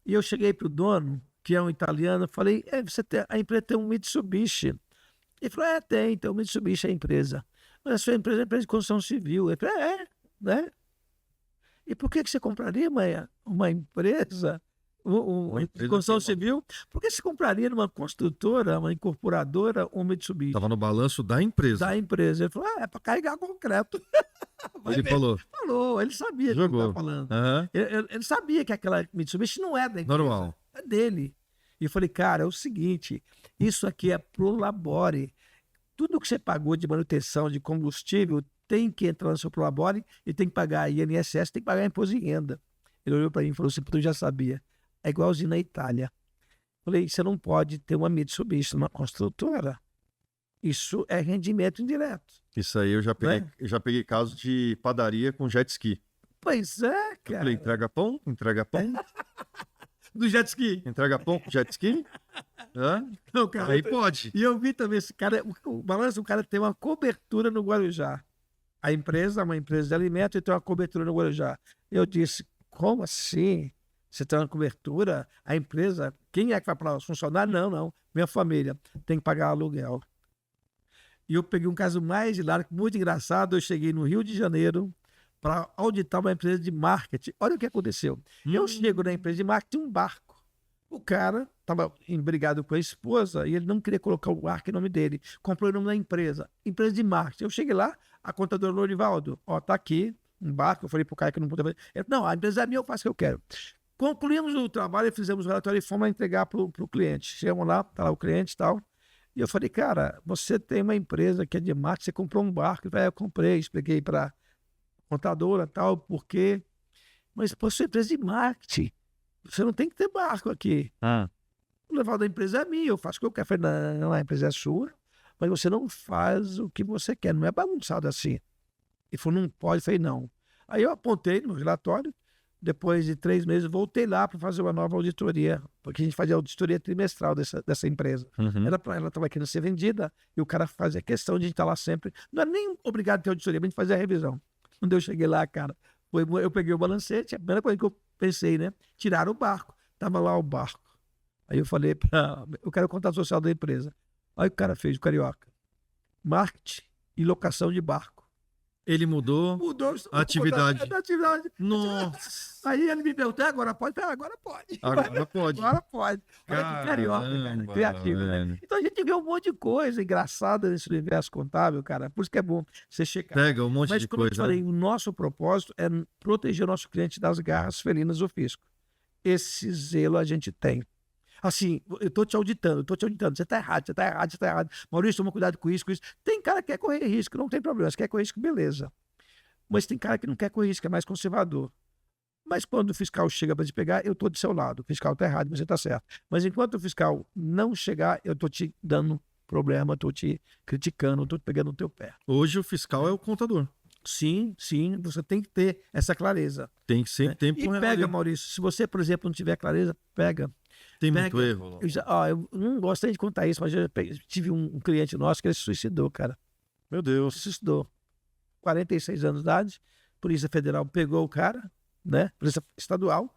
S2: e eu cheguei para o dono, que é um italiano, falei, a empresa tem um Mitsubishi. Ele falou, tem um Mitsubishi, é a empresa. Mas a sua empresa é empresa de construção civil. Eu falei, né? E por que você compraria uma empresa de construção civil? Por que você compraria numa construtora, uma incorporadora, um Mitsubishi?
S1: Estava no balanço da empresa.
S2: Da empresa. Ele falou, é para carregar concreto.
S1: Ele falou.
S2: Falou, ele sabia o que ele estava falando.
S1: Uhum.
S2: Ele sabia que aquela Mitsubishi não é da empresa.
S1: Normal.
S2: É dele. E eu falei, cara, é o seguinte, isso aqui é pro labore. Tudo que você pagou de manutenção de combustível tem que entrar no seu Prolabore e tem que pagar INSS, tem que pagar imposto de renda. Ele olhou para mim e falou assim, eu já sabia. É igualzinho na Itália. Falei, você não pode ter uma Mitsubishi numa construtora. Isso é rendimento indireto.
S1: Isso aí eu já peguei caso de padaria com jet ski.
S2: Pois é, cara.
S1: Eu falei, entrega pão?
S2: Do jet ski.
S1: Entrega pão com jet ski? Hã?
S2: Não, cara.
S1: Aí pode.
S2: E eu vi também esse cara, o balanço, o cara tem uma cobertura no Guarujá. A empresa é uma empresa de alimento e tem uma cobertura no Guarujá. Eu disse, como assim? Você tem uma cobertura? A empresa, quem é que vai para lá? Os funcionários? Não. Minha família tem que pagar aluguel. E eu peguei um caso mais hilário, muito engraçado. Eu cheguei no Rio de Janeiro para auditar uma empresa de marketing. Olha o que aconteceu. Eu chego na empresa de marketing, um barco. O cara estava embrigado com a esposa e ele não queria colocar o barco em nome dele. Comprou o nome da empresa de marketing. Eu cheguei lá, a contadora Lorivaldo, tá aqui, um barco. Eu falei pro cara que não podia fazer. Ele falou, não, a empresa é minha, eu faço o que eu quero. Concluímos o trabalho, fizemos o relatório e fomos entregar pro cliente. Chegamos lá, tá lá o cliente e tal. E eu falei, cara, você tem uma empresa que é de marketing, você comprou um barco. Ele falou, eu comprei, expliquei para a contadora tal, por quê. Mas, pô, sua empresa de marketing. Você não tem que ter barco aqui. O levar da empresa é minha, eu faço o que eu quero. Eu falei, não, a empresa é sua, mas você não faz o que você quer, não é bagunçado assim. Ele falou, não pode. Eu falei, não. Aí eu apontei no relatório, depois de 3 meses, voltei lá para fazer uma nova auditoria, porque a gente fazia auditoria trimestral dessa empresa. Ela estava querendo ser vendida e o cara fazia questão de estar lá sempre. Não era nem obrigado a ter auditoria, mas a gente fazia a revisão. Quando eu cheguei lá, cara, eu peguei o balancete, a primeira coisa que eu pensei, né? Tiraram o barco. Tava lá o barco. Aí eu falei eu quero o contato social da empresa. Aí o cara fez, o carioca. Marketing e locação de barco.
S1: Ele mudou a atividade. Nossa.
S2: Aí ele me perguntou, agora pode? Agora pode.
S1: Agora pode.
S2: Agora pode. Olha que carioca, cara. Criativo, né? Então a gente vê um monte de coisa engraçada nesse universo contábil, cara. Por isso que é bom você checar.
S1: Pega um monte de coisa.
S2: Mas como eu te falei, o nosso propósito é proteger o nosso cliente das garras felinas do fisco. Esse zelo a gente tem. Assim, eu tô te auditando. Você tá errado. Maurício, toma cuidado com isso. Tem cara que quer correr risco, não tem problema. Se quer correr risco, beleza. Mas tem cara que não quer correr risco, é mais conservador. Mas quando o fiscal chega para te pegar, eu tô do seu lado. O fiscal tá errado, você tá certo. Mas enquanto o fiscal não chegar, eu tô te dando problema, tô te criticando, tô te pegando no teu pé.
S1: Hoje o fiscal é o contador.
S2: Sim, sim, você tem que ter essa clareza.
S1: Tem que sempre tempo
S2: E pega, Maurício, se você, por exemplo, não tiver clareza, pega.
S1: Tem
S2: Pega.
S1: muito erro.
S2: Eu não gosto nem de contar isso, mas eu tive um cliente nosso que ele se suicidou, cara.
S1: Meu
S2: Se
S1: Deus.
S2: suicidou. 46 anos de idade, Polícia Federal pegou o cara, né? Polícia Estadual,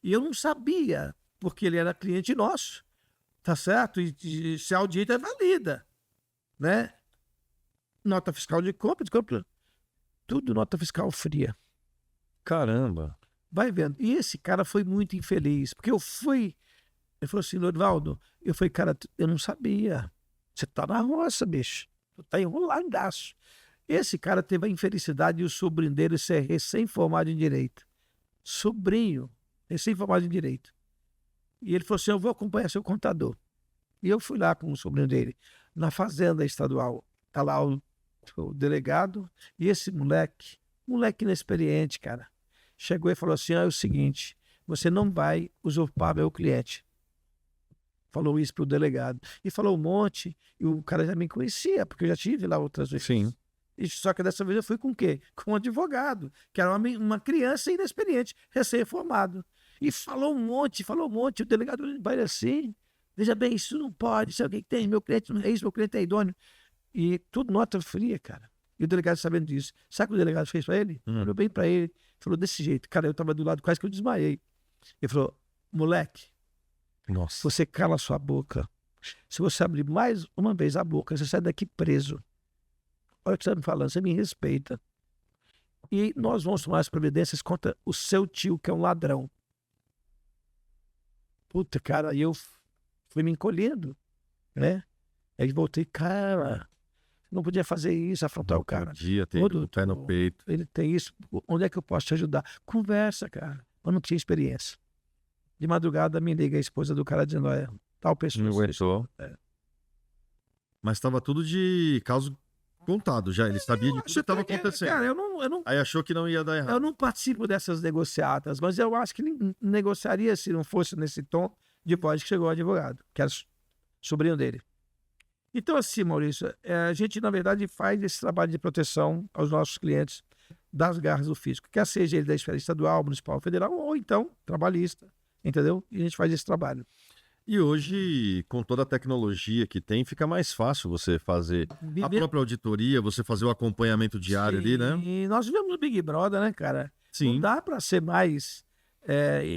S2: e eu não sabia, porque ele era cliente nosso, tá certo? E se a audita é valida, né? Nota fiscal de compra, tudo nota fiscal fria.
S1: Caramba.
S2: Vai vendo. E esse cara foi muito infeliz, porque eu fui. Ele falou assim, Lorivaldo, eu falei, cara, eu não sabia. Você tá na roça, bicho. Tu tá enroladaço. Esse cara teve a infelicidade de o sobrinho dele ser recém-formado em Direito. Sobrinho, recém-formado em Direito. E ele falou assim, eu vou acompanhar seu contador. E eu fui lá com o sobrinho dele, na fazenda estadual. Tá lá o delegado e esse moleque inexperiente, cara, chegou e falou assim, é o seguinte, você não vai usurpar meu cliente. Falou isso pro delegado. E falou um monte, e o cara já me conhecia, porque eu já tive lá outras vezes.
S1: Sim.
S2: E só que dessa vez eu fui com o quê? Com um advogado, que era uma criança inexperiente, recém-formado. E falou um monte, o delegado vai assim, veja bem, isso não pode, sabe o que tem? Meu cliente não é isso, meu cliente é idôneo. E tudo nota fria, cara. E o delegado sabendo disso. Sabe o que o delegado fez pra ele? Olhou bem pra ele, falou desse jeito. Cara, eu tava do lado, quase que eu desmaiei. Ele falou, moleque,
S1: Nossa.
S2: você cala a sua boca. Se você abrir mais uma vez a boca, você sai daqui preso. Olha o que você está me falando, você me respeita. E nós vamos tomar as providências contra o seu tio, que é um ladrão. Puta, cara, aí eu fui me encolhendo, né? Aí voltei, cara, não podia fazer isso, afrontar o cara.
S1: Podia ter
S2: Ô,
S1: o pé no peito.
S2: Ele tem isso, onde é que eu posso te ajudar? Conversa, cara. Eu não tinha experiência. De madrugada me liga a esposa do cara dizendo, olha, tal pessoa.
S1: Não aguentou. Mas estava tudo de caso contado já. Ele sabia de tudo que estava acontecendo.
S2: Cara, eu não,
S1: Aí achou que não ia dar errado.
S2: eu não participo dessas negociatas, mas eu acho que negociaria se não fosse nesse tom de voz que chegou o advogado, que era sobrinho dele. Então, assim, Maurício, a gente, na verdade, faz esse trabalho de proteção aos nossos clientes das garras do fisco, quer seja ele da esfera estadual, municipal, federal, ou então trabalhista, entendeu? E a gente faz esse trabalho.
S1: E hoje, com toda a tecnologia que tem, fica mais fácil você fazer a própria auditoria, você fazer o acompanhamento diário ali, né?
S2: E nós vivemos no Big Brother, né, cara?
S1: Sim.
S2: Não dá para ser mais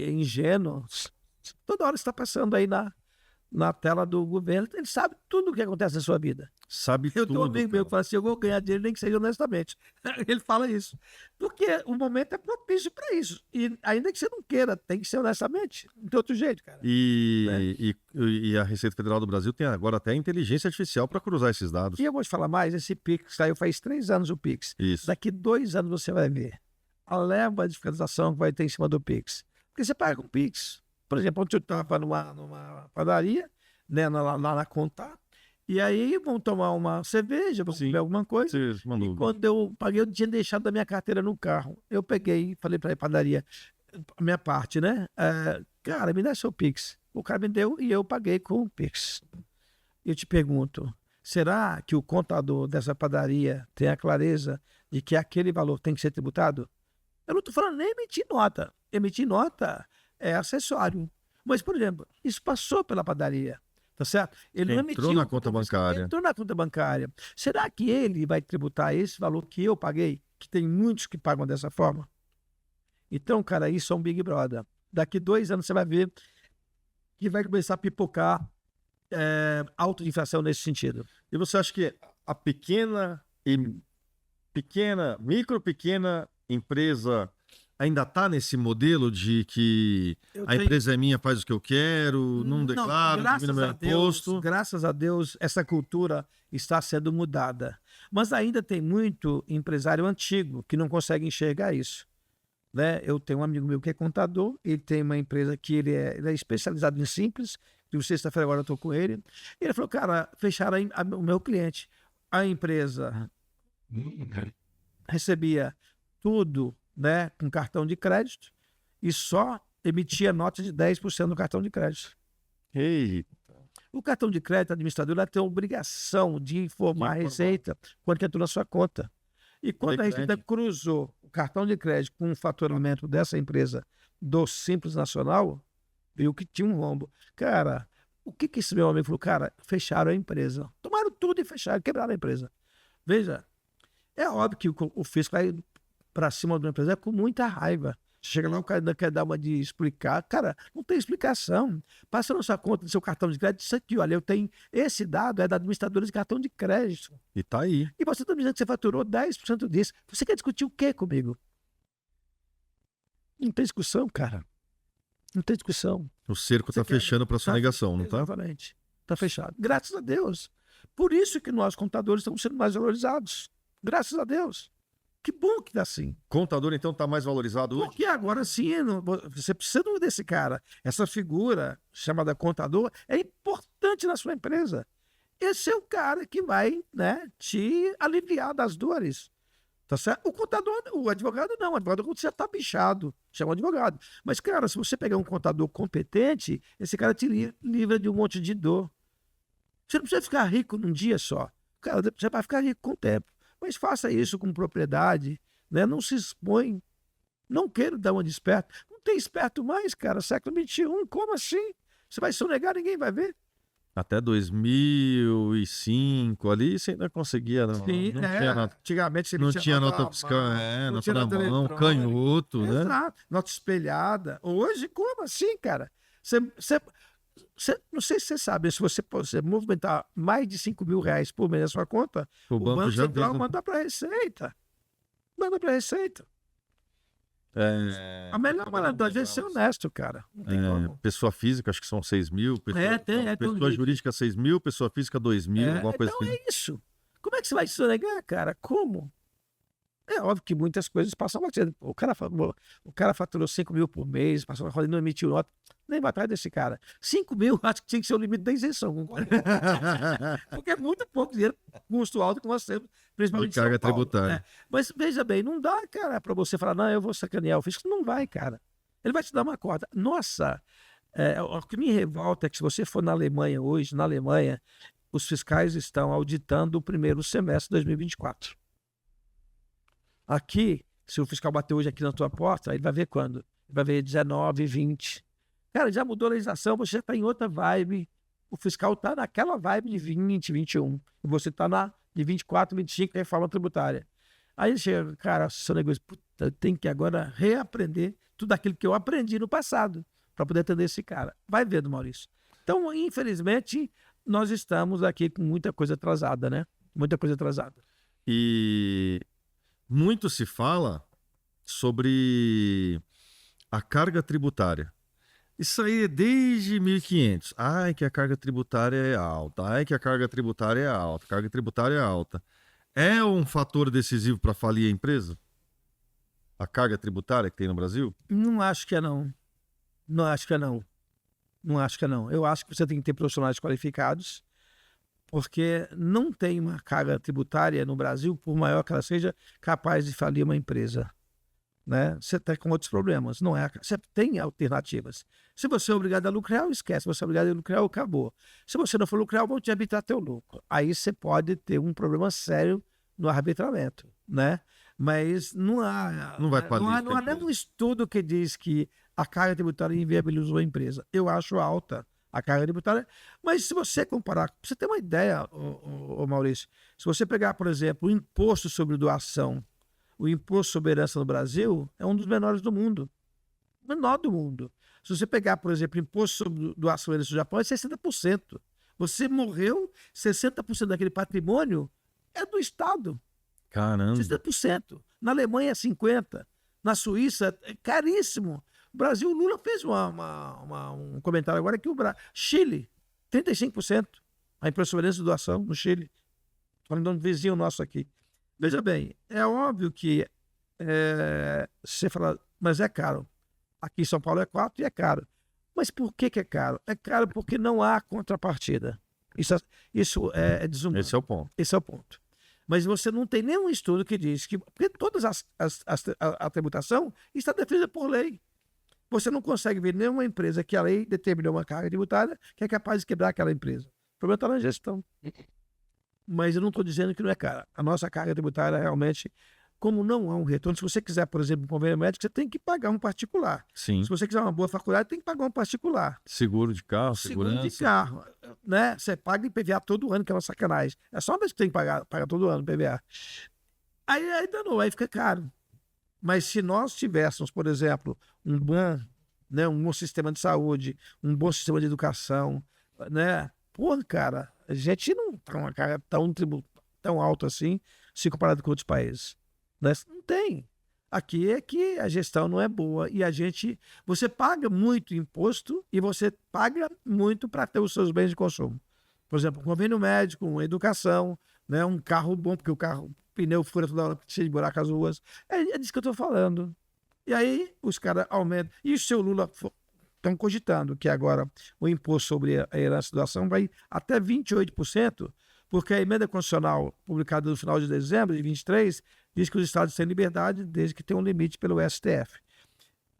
S2: ingênuo. Toda hora está passando aí na tela do governo, ele sabe tudo o que acontece na sua vida.
S1: Sabe
S2: Eu
S1: tudo.
S2: tenho um amigo meu que fala assim, eu vou ganhar dinheiro nem que seja honestamente. Ele fala isso. Porque o momento é propício para isso. E ainda que você não queira, tem que ser honestamente. Não tem outro jeito, cara.
S1: E a Receita Federal do Brasil tem agora até inteligência artificial para cruzar esses dados.
S2: E eu vou te falar mais, esse Pix saiu faz 3 anos o Pix.
S1: Isso.
S2: Daqui 2 anos você vai ver a leva de fiscalização que vai ter em cima do Pix. Porque você paga com Pix. Por exemplo, ontem eu estava numa padaria, né, lá na Contar, e aí vão tomar uma cerveja, vão comer alguma coisa. E quando eu paguei, eu tinha deixado a minha carteira no carro. Eu peguei, falei para a padaria, a minha parte, né? Cara, me dá seu Pix. O cara me deu e eu paguei com o Pix. Eu te pergunto, será que o contador dessa padaria tem a clareza de que aquele valor tem que ser tributado? Eu não estou falando nem emitir nota. Emitir nota é acessório. Mas, por exemplo, isso passou pela padaria, tá certo? Ele não
S1: entrou na conta bancária.
S2: Entrou na conta bancária. Será que ele vai tributar esse valor que eu paguei? Que tem muitos que pagam dessa forma. Então, cara, isso é um Big Brother. Daqui 2 anos você vai ver que vai começar a pipocar auto de inflação nesse sentido.
S1: E você acha que a pequena empresa ainda está nesse modelo de que empresa é minha, faz o que eu quero, não declaro, divino meu imposto?
S2: Graças a Deus, essa cultura está sendo mudada. Mas ainda tem muito empresário antigo que não consegue enxergar isso. Né? Eu tenho um amigo meu que é contador, ele tem uma empresa que ele é especializado em simples, de sexta-feira agora eu estou com ele. Ele falou, cara, fecharam o meu cliente. A empresa recebia tudo, né, com cartão de crédito e só emitia nota de 10% no cartão de crédito.
S1: Eita.
S2: O cartão de crédito, a administradora tem a obrigação de informar a Receita quando entrou na sua conta. E quando a Receita cruzou o cartão de crédito com o faturamento dessa empresa do Simples Nacional, viu que tinha um rombo. Cara, o que esse meu amigo falou? Cara, fecharam a empresa. Tomaram tudo e fecharam, quebraram a empresa. Veja, é óbvio que o fisco vai para cima de uma empresa com muita raiva. Chega lá, o cara ainda quer dar uma de explicar. Cara, não tem explicação. Passa na sua conta do seu cartão de crédito, isso aqui, olha, eu tenho esse dado, é da administradora de cartão de crédito.
S1: E tá aí.
S2: E você está me dizendo que você faturou 10% disso. Você quer discutir o quê comigo? Não tem discussão, cara. Não tem discussão.
S1: O cerco tá fechando para sua negação, não tá?
S2: Exatamente. Tá fechado. Graças a Deus. Por isso que nós, contadores, estamos sendo mais valorizados. Graças a Deus. Que bom que dá assim.
S1: Contador, então, tá mais valorizado hoje?
S2: Porque agora sim, você precisa desse cara. Essa figura chamada contador é importante na sua empresa. Esse é o cara que vai, né, te aliviar das dores. Tá certo? O contador, o advogado não. O advogado você já está bichado, chama advogado. Mas, cara, se você pegar um contador competente, esse cara te livra de um monte de dor. Você não precisa ficar rico num dia só. Cara, você vai ficar rico com o tempo. Mas faça isso com propriedade, né? Não se expõe. Não quero dar uma de esperto. Não tem esperto mais, cara. Século XXI, como assim? Você vai sonegar, ninguém vai ver.
S1: Até 2005 ali, você ainda conseguia. Não,
S2: Sim,
S1: não tinha nota,
S2: antigamente você
S1: não tinha nota fiscal, nota na mão, canhoto, né?
S2: Exato, nota espelhada. Hoje, como assim, cara? Não sei se você sabe, se você movimentar mais de R$ 5.000 por mês na sua conta, o Banco Central manda para a Receita. Manda para a Receita. A melhor malandragem é ser honesto, cara. Não tem como.
S1: Pessoa física, acho que são 6.000. Pessoa jurídica, 6.000. Pessoa física, 2.000. Alguma coisa
S2: assim. É isso. Como é que você vai sonegar, cara? Como? É óbvio que muitas coisas passam batendo. O cara faturou 5.000 por mês, passou na roda e não emitiu nota. Nem vai atrás desse cara. 5.000, acho que tinha que ser o limite da isenção. Porque é muito pouco dinheiro, custo alto que nós temos, principalmente
S1: de carga tributária.
S2: Né? Mas veja bem, não dá, cara, para você falar, não, eu vou sacanear o fisco. Não vai, cara. Ele vai te dar uma corda. Nossa, o que me revolta é que se você for na Alemanha hoje, os fiscais estão auditando o primeiro semestre de 2024. Aqui, se o fiscal bater hoje aqui na tua porta, ele vai ver quando? Ele vai ver 19, 20. Cara, já mudou a legislação, você já está em outra vibe. O fiscal está naquela vibe de 20, 21. E você está na de 24, 25, reforma tributária. Aí chega, cara, seu negócio, puta, eu tenho que agora reaprender tudo aquilo que eu aprendi no passado para poder atender esse cara. Vai vendo, Maurício. Então, infelizmente, nós estamos aqui com muita coisa atrasada, né? Muita coisa atrasada.
S1: E muito se fala sobre a carga tributária. Isso aí é desde 1500. Ai, que a carga tributária é alta. Ai, que a carga tributária é alta. Carga tributária é alta. É um fator decisivo para falir a empresa? A carga tributária que tem no Brasil?
S2: Não acho que é, não. Não acho que é, não. Não acho que é, não. Eu acho que você tem que ter profissionais qualificados, porque não tem uma carga tributária no Brasil, por maior que ela seja, capaz de falir uma empresa. Né? Você está com outros problemas. Não é? Você tem alternativas. Se você é obrigado a lucrar, esquece. Se você é obrigado a lucrar, acabou. Se você não for lucrar, vão te arbitrar teu lucro. Aí você pode ter um problema sério no arbitramento, né? Mas não há.
S1: Não vai falir.
S2: Não há nenhum estudo que diz que a carga tributária inviabilizou a empresa. Eu acho alta a carga tributária, mas se você comparar, pra você ter uma ideia, Maurício, se você pegar, por exemplo, o imposto sobre doação, o imposto sobre herança no Brasil é um dos menores do mundo. Menor do mundo. Se você pegar, por exemplo, o imposto sobre doação e herança no Japão é 60%. Você morreu, 60% daquele patrimônio é do Estado.
S1: Caramba.
S2: 60%. Na Alemanha é 50%. Na Suíça é caríssimo. O Brasil, o Lula fez um comentário agora que o Chile, 35%. A imposto sobre herança e doação no Chile. Falando de um vizinho nosso aqui. Veja bem, é óbvio que você fala, mas é caro. Aqui em São Paulo é 4 e é caro. Mas por que é caro? É caro porque não há contrapartida. Isso é desumano.
S1: Esse é o ponto.
S2: Esse é o ponto. Mas você não tem nenhum estudo que diz que... Porque todas a tributação está definida por lei. Você não consegue ver nenhuma empresa que a lei determinou uma carga tributária que é capaz de quebrar aquela empresa. O problema está na gestão. mas eu não estou dizendo que não é cara. A nossa carga tributária realmente, como não há um retorno, se você quiser, por exemplo, um convênio médico, você tem que pagar um particular.
S1: Sim.
S2: Se você quiser uma boa faculdade, tem que pagar um particular.
S1: Seguro de carro,
S2: Seguro
S1: segurança.
S2: de carro, né? Você paga IPVA todo ano, que é uma sacanagem. É só uma vez que tem que pagar todo ano IPVA. Aí ainda não, aí fica caro. Mas se nós tivéssemos, por exemplo, um bom sistema de saúde, um bom sistema de educação, né? Pô, cara, a gente não tem uma carga tão alta assim, se comparado com outros países. Né? Não tem. Aqui é que a gestão não é boa e você paga muito imposto e você paga muito para ter os seus bens de consumo. Por exemplo, um convênio médico, uma educação, né? Um carro bom, porque o pneu fura toda hora, cheio de buraco as ruas. É disso que eu estou falando. E aí os caras aumentam. E o seu Lula estão cogitando que agora o imposto sobre a herança e doação vai até 28%, porque a emenda constitucional publicada no final de dezembro de 23 diz que os estados têm liberdade desde que tenham um limite pelo STF.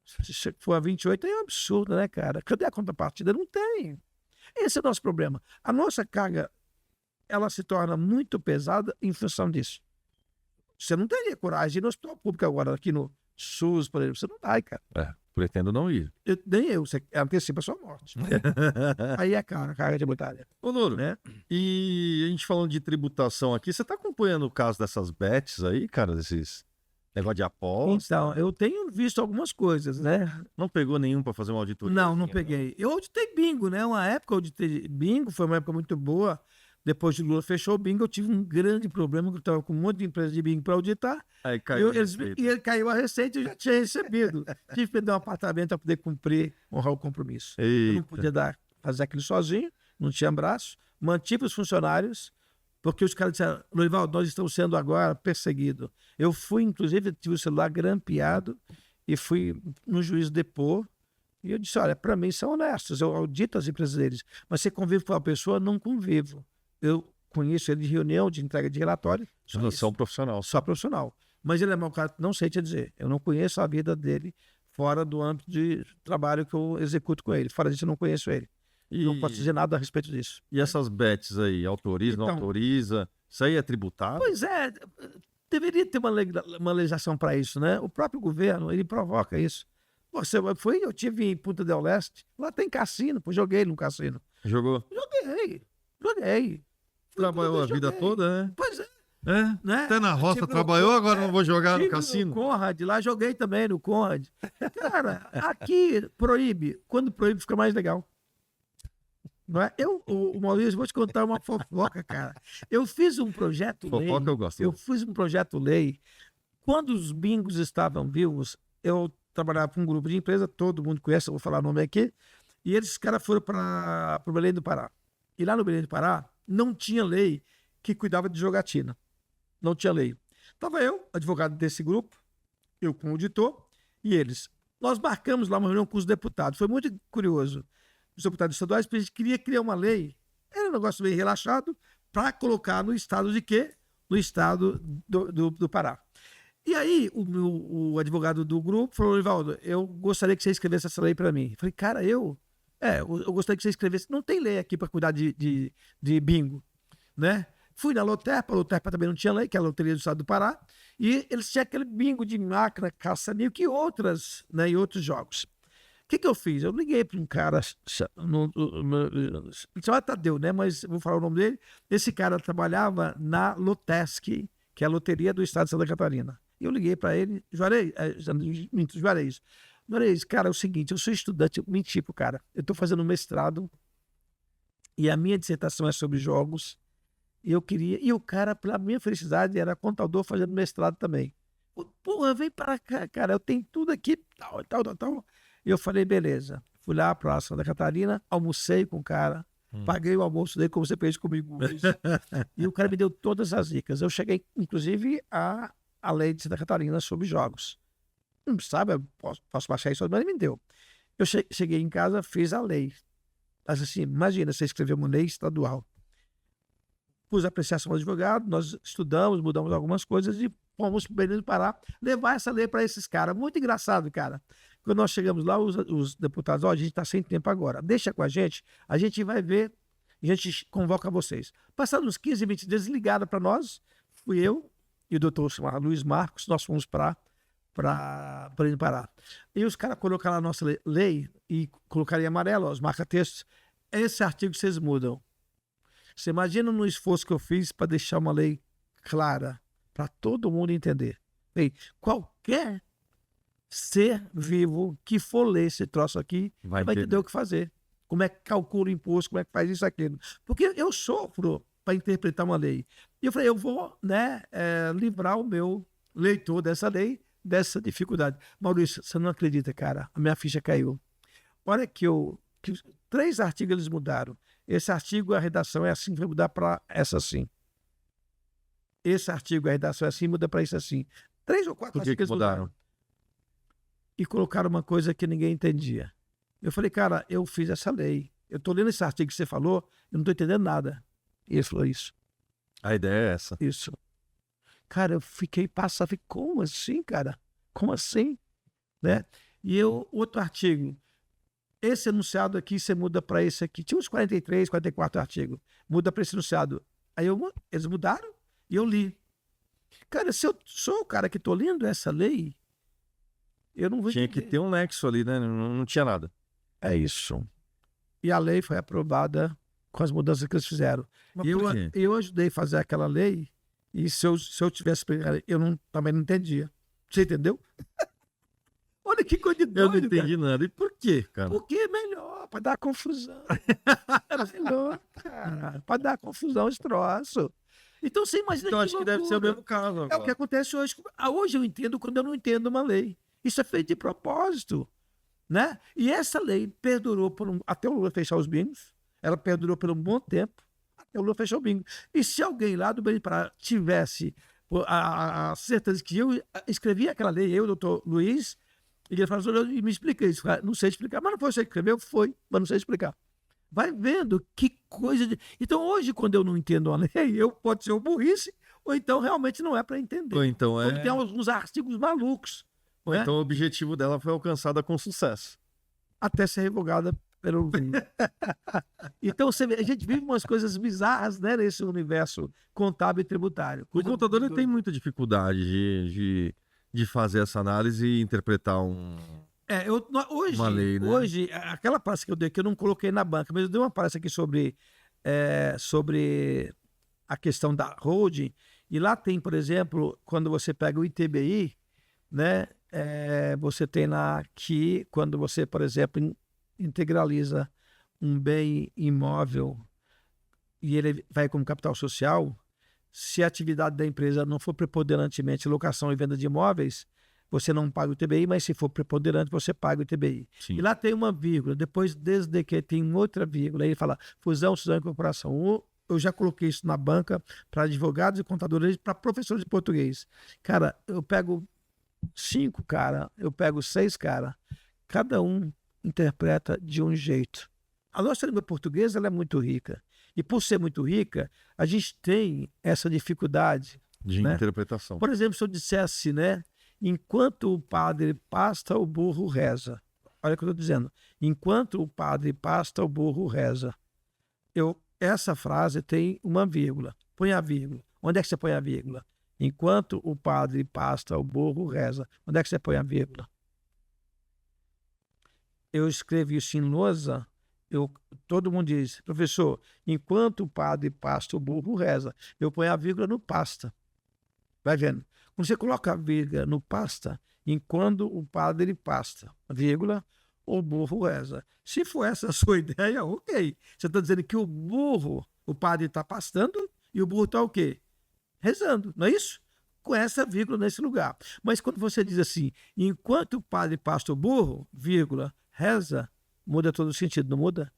S2: Se for a 28, é um absurdo, né, cara? Cadê a contrapartida? Não tem. Esse é o nosso problema. A nossa carga, ela se torna muito pesada em função disso. Você não teria coragem de ir no hospital público agora, aqui no SUS, por exemplo. Você não vai, cara.
S1: Pretendo não ir.
S2: Nem eu. Você antecipa a sua morte. Aí é cara, a carga tributária.
S1: Ô, Noro,
S2: Né?
S1: e a gente falando de tributação aqui, você tá acompanhando o caso dessas bets aí, cara, desses negócio de aposta?
S2: Então, eu tenho visto algumas coisas, né?
S1: Não pegou nenhum pra fazer uma auditoria?
S2: Não peguei. Eu auditei bingo, né? Uma época eu auditei bingo, foi uma época muito boa. Depois de Lula fechou o bingo, eu tive um grande problema, que eu estava com um monte de empresa de bingo para auditar.
S1: Aí caiu
S2: E ele caiu a receita e eu já tinha recebido. Tive que pedir um apartamento para poder cumprir, honrar o compromisso. Eu não podia fazer aquilo sozinho, não tinha braço. Mantive os funcionários, porque os caras disseram, Lorival, nós estamos sendo agora perseguidos. Eu fui, inclusive, tive o celular grampeado e fui no juiz depor. E eu disse, olha, para mim são honestos, eu audito as empresas deles. Mas você convive com uma pessoa, não convivo. Eu conheço ele de reunião, de entrega de relatório.
S1: Só profissional.
S2: Só profissional. Mas ele é mau cara, não sei te dizer. Eu não conheço a vida dele fora do âmbito de trabalho que eu executo com ele. Fora disso, eu não conheço ele. Não posso dizer nada a respeito disso.
S1: E essas bets aí, autoriza, não autoriza? Isso aí é tributado?
S2: Pois é, deveria ter uma legislação para isso, né? O próprio governo, ele provoca isso. Eu tive em Punta del Este, lá tem cassino, joguei no cassino.
S1: Jogou?
S2: Joguei.
S1: Trabalhou a vida toda, né?
S2: Pois é.
S1: Né? Até na roça trabalhou, agora não vou jogar no cassino.
S2: No Conrad, lá joguei também no Conrad. Cara, aqui proíbe. Quando proíbe, fica mais legal. Não é? O Maurício, vou te contar uma fofoca, cara. Eu fiz um projeto-lei.
S1: Fofoca eu gosto.
S2: Eu fiz um projeto-lei. Quando os bingos estavam vivos, eu trabalhava com um grupo de empresa, todo mundo conhece, eu vou falar o nome aqui, e esses caras foram para o Belém do Pará. E lá no Belém do Pará, não tinha lei que cuidava de jogatina. Não tinha lei. Estava eu, advogado desse grupo, eu como auditor, e eles. Nós marcamos lá uma reunião com os deputados. Foi muito curioso. Os deputados estaduais, porque a gente queria criar uma lei. Era um negócio meio relaxado para colocar no estado de quê? No estado do Pará. E aí, o advogado do grupo falou, Rivaldo, eu gostaria que você escrevesse essa lei para mim. Eu falei, cara, eu gostaria que você escrevesse. Não tem lei aqui para cuidar de bingo, né? Fui na Loterpa, a Loterpa também não tinha lei, que é a Loteria do Estado do Pará, e eles tinham aquele bingo de máquina, caça-níquel, que outras, né, e outros jogos. O que eu fiz? Eu liguei para um cara, chamado Tadeu, né? Mas vou falar o nome dele. Esse cara trabalhava na Lotesc, que é a Loteria do Estado de Santa Catarina. E eu liguei para ele, Juarez, cara, é o seguinte, eu sou estudante, eu menti pro cara. Eu estou fazendo mestrado e a minha dissertação é sobre jogos. E eu queria, e o cara, pela minha felicidade, era contador fazendo mestrado também. Porra, vem para cá, cara, eu tenho tudo aqui, tal. E eu falei, beleza. Fui lá para Santa Catarina, almocei com o cara, paguei o almoço dele, como você fez comigo hoje. E o cara me deu todas as dicas. Eu cheguei, inclusive, a lei de Santa Catarina sobre jogos. Não sabe, eu posso baixar isso, mas ele me deu. Eu cheguei em casa, fiz a lei. Mas assim, imagina, você escreveu uma lei estadual. Pus a apreciação do advogado, nós estudamos, mudamos algumas coisas e fomos para o Belém do Pará levar essa lei para esses caras. Muito engraçado, cara. Quando nós chegamos lá, os deputados, a gente está sem tempo agora, deixa com a gente vai ver. e a gente convoca vocês. Passados uns 15, 20 dias, ligaram para nós, fui eu e o doutor Luiz Marcos, nós fomos para Pará. E os caras colocaram a nossa lei e colocaram em amarelo, os marca-textos. Esse artigo vocês mudam. Você imagina no esforço que eu fiz para deixar uma lei clara, para todo mundo entender. Bem, qualquer ser vivo que for ler esse troço aqui vai entender o que fazer. Como é que calcula o imposto, como é que faz isso, aquilo. Porque eu sofro para interpretar uma lei. E eu falei, eu vou livrar o meu leitor dessa lei, dessa dificuldade. Maurício, você não acredita, cara. A minha ficha caiu. Olha que 3 artigos eles mudaram. Esse artigo, a redação é assim, vai mudar para essa assim. Esse artigo, a redação é assim, muda para isso assim. 3 ou 4 artigos eles mudaram. E colocaram uma coisa que ninguém entendia. Eu falei, cara, eu fiz essa lei. Eu estou lendo esse artigo que você falou, eu não estou entendendo nada. E ele falou isso.
S1: A ideia é essa.
S2: Isso. Cara, eu fiquei passado. Como assim, cara? Como assim? Né? E outro artigo. Esse enunciado aqui, você muda para esse aqui. Tinha uns 43, 44 artigos. Muda para esse enunciado. Aí eles mudaram e eu li. Cara, se eu sou o cara que estou lendo essa lei, eu não vou
S1: Tinha
S2: entender.
S1: que ter um nexo ali, né? Não tinha nada.
S2: É isso. E a lei foi aprovada com as mudanças que eles fizeram.
S1: Mas
S2: E
S1: por quê?
S2: eu ajudei a fazer aquela lei e se eu tivesse pegado, também não entendia. Você entendeu? Olha que coisa de
S1: Eu
S2: doido,
S1: não entendi nada. E por quê, cara?
S2: Porque é melhor, para dar confusão. É melhor, cara, para dar confusão esse troço. Então você imagina
S1: Então
S2: que
S1: acho que deve ser o
S2: loucura.
S1: mesmo caso
S2: É o que
S1: agora.
S2: acontece hoje. Hoje eu entendo quando eu não entendo uma lei. Isso é feito de propósito, né? E essa lei perdurou até o Lula fechar os bingos. Ela perdurou por um bom tempo até o Lula fechar o bingo. E se alguém lá do Belém do Pará tivesse a certeza que eu escrevi aquela lei, eu, doutor Luiz, e ele falou, me explica isso. Não sei explicar, mas não foi você que escreveu, foi, mas não sei explicar. Vai vendo que coisa de... Então hoje, quando eu não entendo uma lei, pode ser uma burrice, ou então realmente não é para entender.
S1: Ou então
S2: Porque tem alguns artigos malucos.
S1: Ou então o objetivo dela foi alcançado com sucesso.
S2: Até ser revogada pelo Então você vê, a gente vive umas coisas bizarras, né, nesse universo contábil e tributário.
S1: O contador ele tem muita dificuldade de fazer essa análise e interpretar uma lei, né?
S2: Hoje, aquela palestra que eu dei, que eu não coloquei na banca, mas eu dei uma palestra aqui sobre a questão da holding, e lá tem, por exemplo, quando você pega o ITBI, né, você tem lá que quando você, por exemplo, integraliza um bem imóvel e ele vai como capital social, se a atividade da empresa não for preponderantemente locação e venda de imóveis, você não paga o ITBI, mas se for preponderante, você paga o ITBI.
S1: Sim.
S2: E lá tem uma vírgula, depois, desde que tem outra vírgula, aí ele fala fusão, cisão e incorporação. Eu já coloquei isso na banca para advogados e contadores, para professores de português. Cara, eu pego 5 cara, eu pego 6 cara, cada um interpreta de um jeito. A nossa língua portuguesa ela é muito rica. E por ser muito rica, a gente tem essa dificuldade
S1: de interpretação.
S2: Por exemplo, se eu dissesse, né? Enquanto o padre pasta, o burro reza. Olha o que eu estou dizendo. Enquanto o padre pasta, o burro reza. Essa frase tem uma vírgula. Põe a vírgula. Onde é que você põe a vírgula? Enquanto o padre pasta, o burro reza. Onde é que você põe a vírgula? Eu escrevi isso em lousa. Todo mundo diz, professor, enquanto o padre pasta, o burro reza. Eu ponho a vírgula no pasta. Vai vendo. Quando você coloca a vírgula no pasta, enquanto o padre pasta, vírgula, o burro reza. Se for essa a sua ideia, ok. Você está dizendo que o padre está pastando e o burro está o quê? Rezando, não é isso? Com essa vírgula nesse lugar. Mas quando você diz assim, enquanto o padre pasta o burro, vírgula, reza, muda todo o sentido, não muda?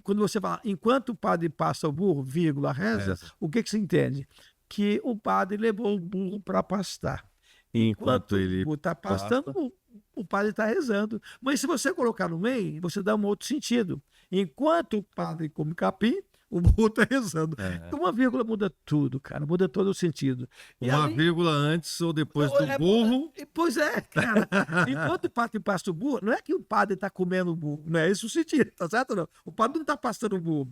S2: Quando você fala, enquanto o padre pasta o burro, vírgula, reza, o que você entende? Que o padre levou o burro para pastar.
S1: Enquanto ele
S2: está pastando, o padre está rezando. Mas se você colocar no meio, você dá um outro sentido. Enquanto o padre come capim, o burro está rezando.
S1: É.
S2: Uma vírgula muda tudo, cara, muda todo o sentido. E
S1: Uma
S2: ali-
S1: vírgula antes ou depois
S2: Não,
S1: do burro.
S2: Pois é, cara. Enquanto o padre passa o burro, não é que o padre está comendo o burro, não é esse o sentido, tá certo ou não? O padre não está pastando o burro.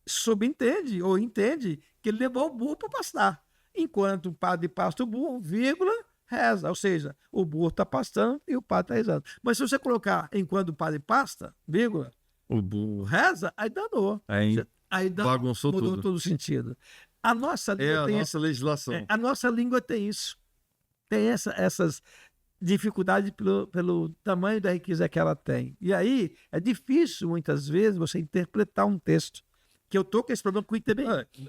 S2: Subentende ou entende que ele levou o burro para pastar. Enquanto o padre pasta o burro, vírgula, reza. Ou seja, o burro está pastando e o padre está rezando. Mas se você colocar enquanto o padre pasta, vírgula,
S1: O burro.
S2: reza, aí danou.
S1: Aí
S2: Aí
S1: bagunçou
S2: mudou
S1: tudo.
S2: todo o sentido. A nossa
S1: É
S2: língua
S1: a
S2: tem
S1: nossa legislação.
S2: a nossa língua tem isso. Tem essas dificuldades pelo tamanho da riqueza que ela tem. E aí é difícil, muitas vezes, você interpretar um texto. Que eu tô com esse problema com o ITBI.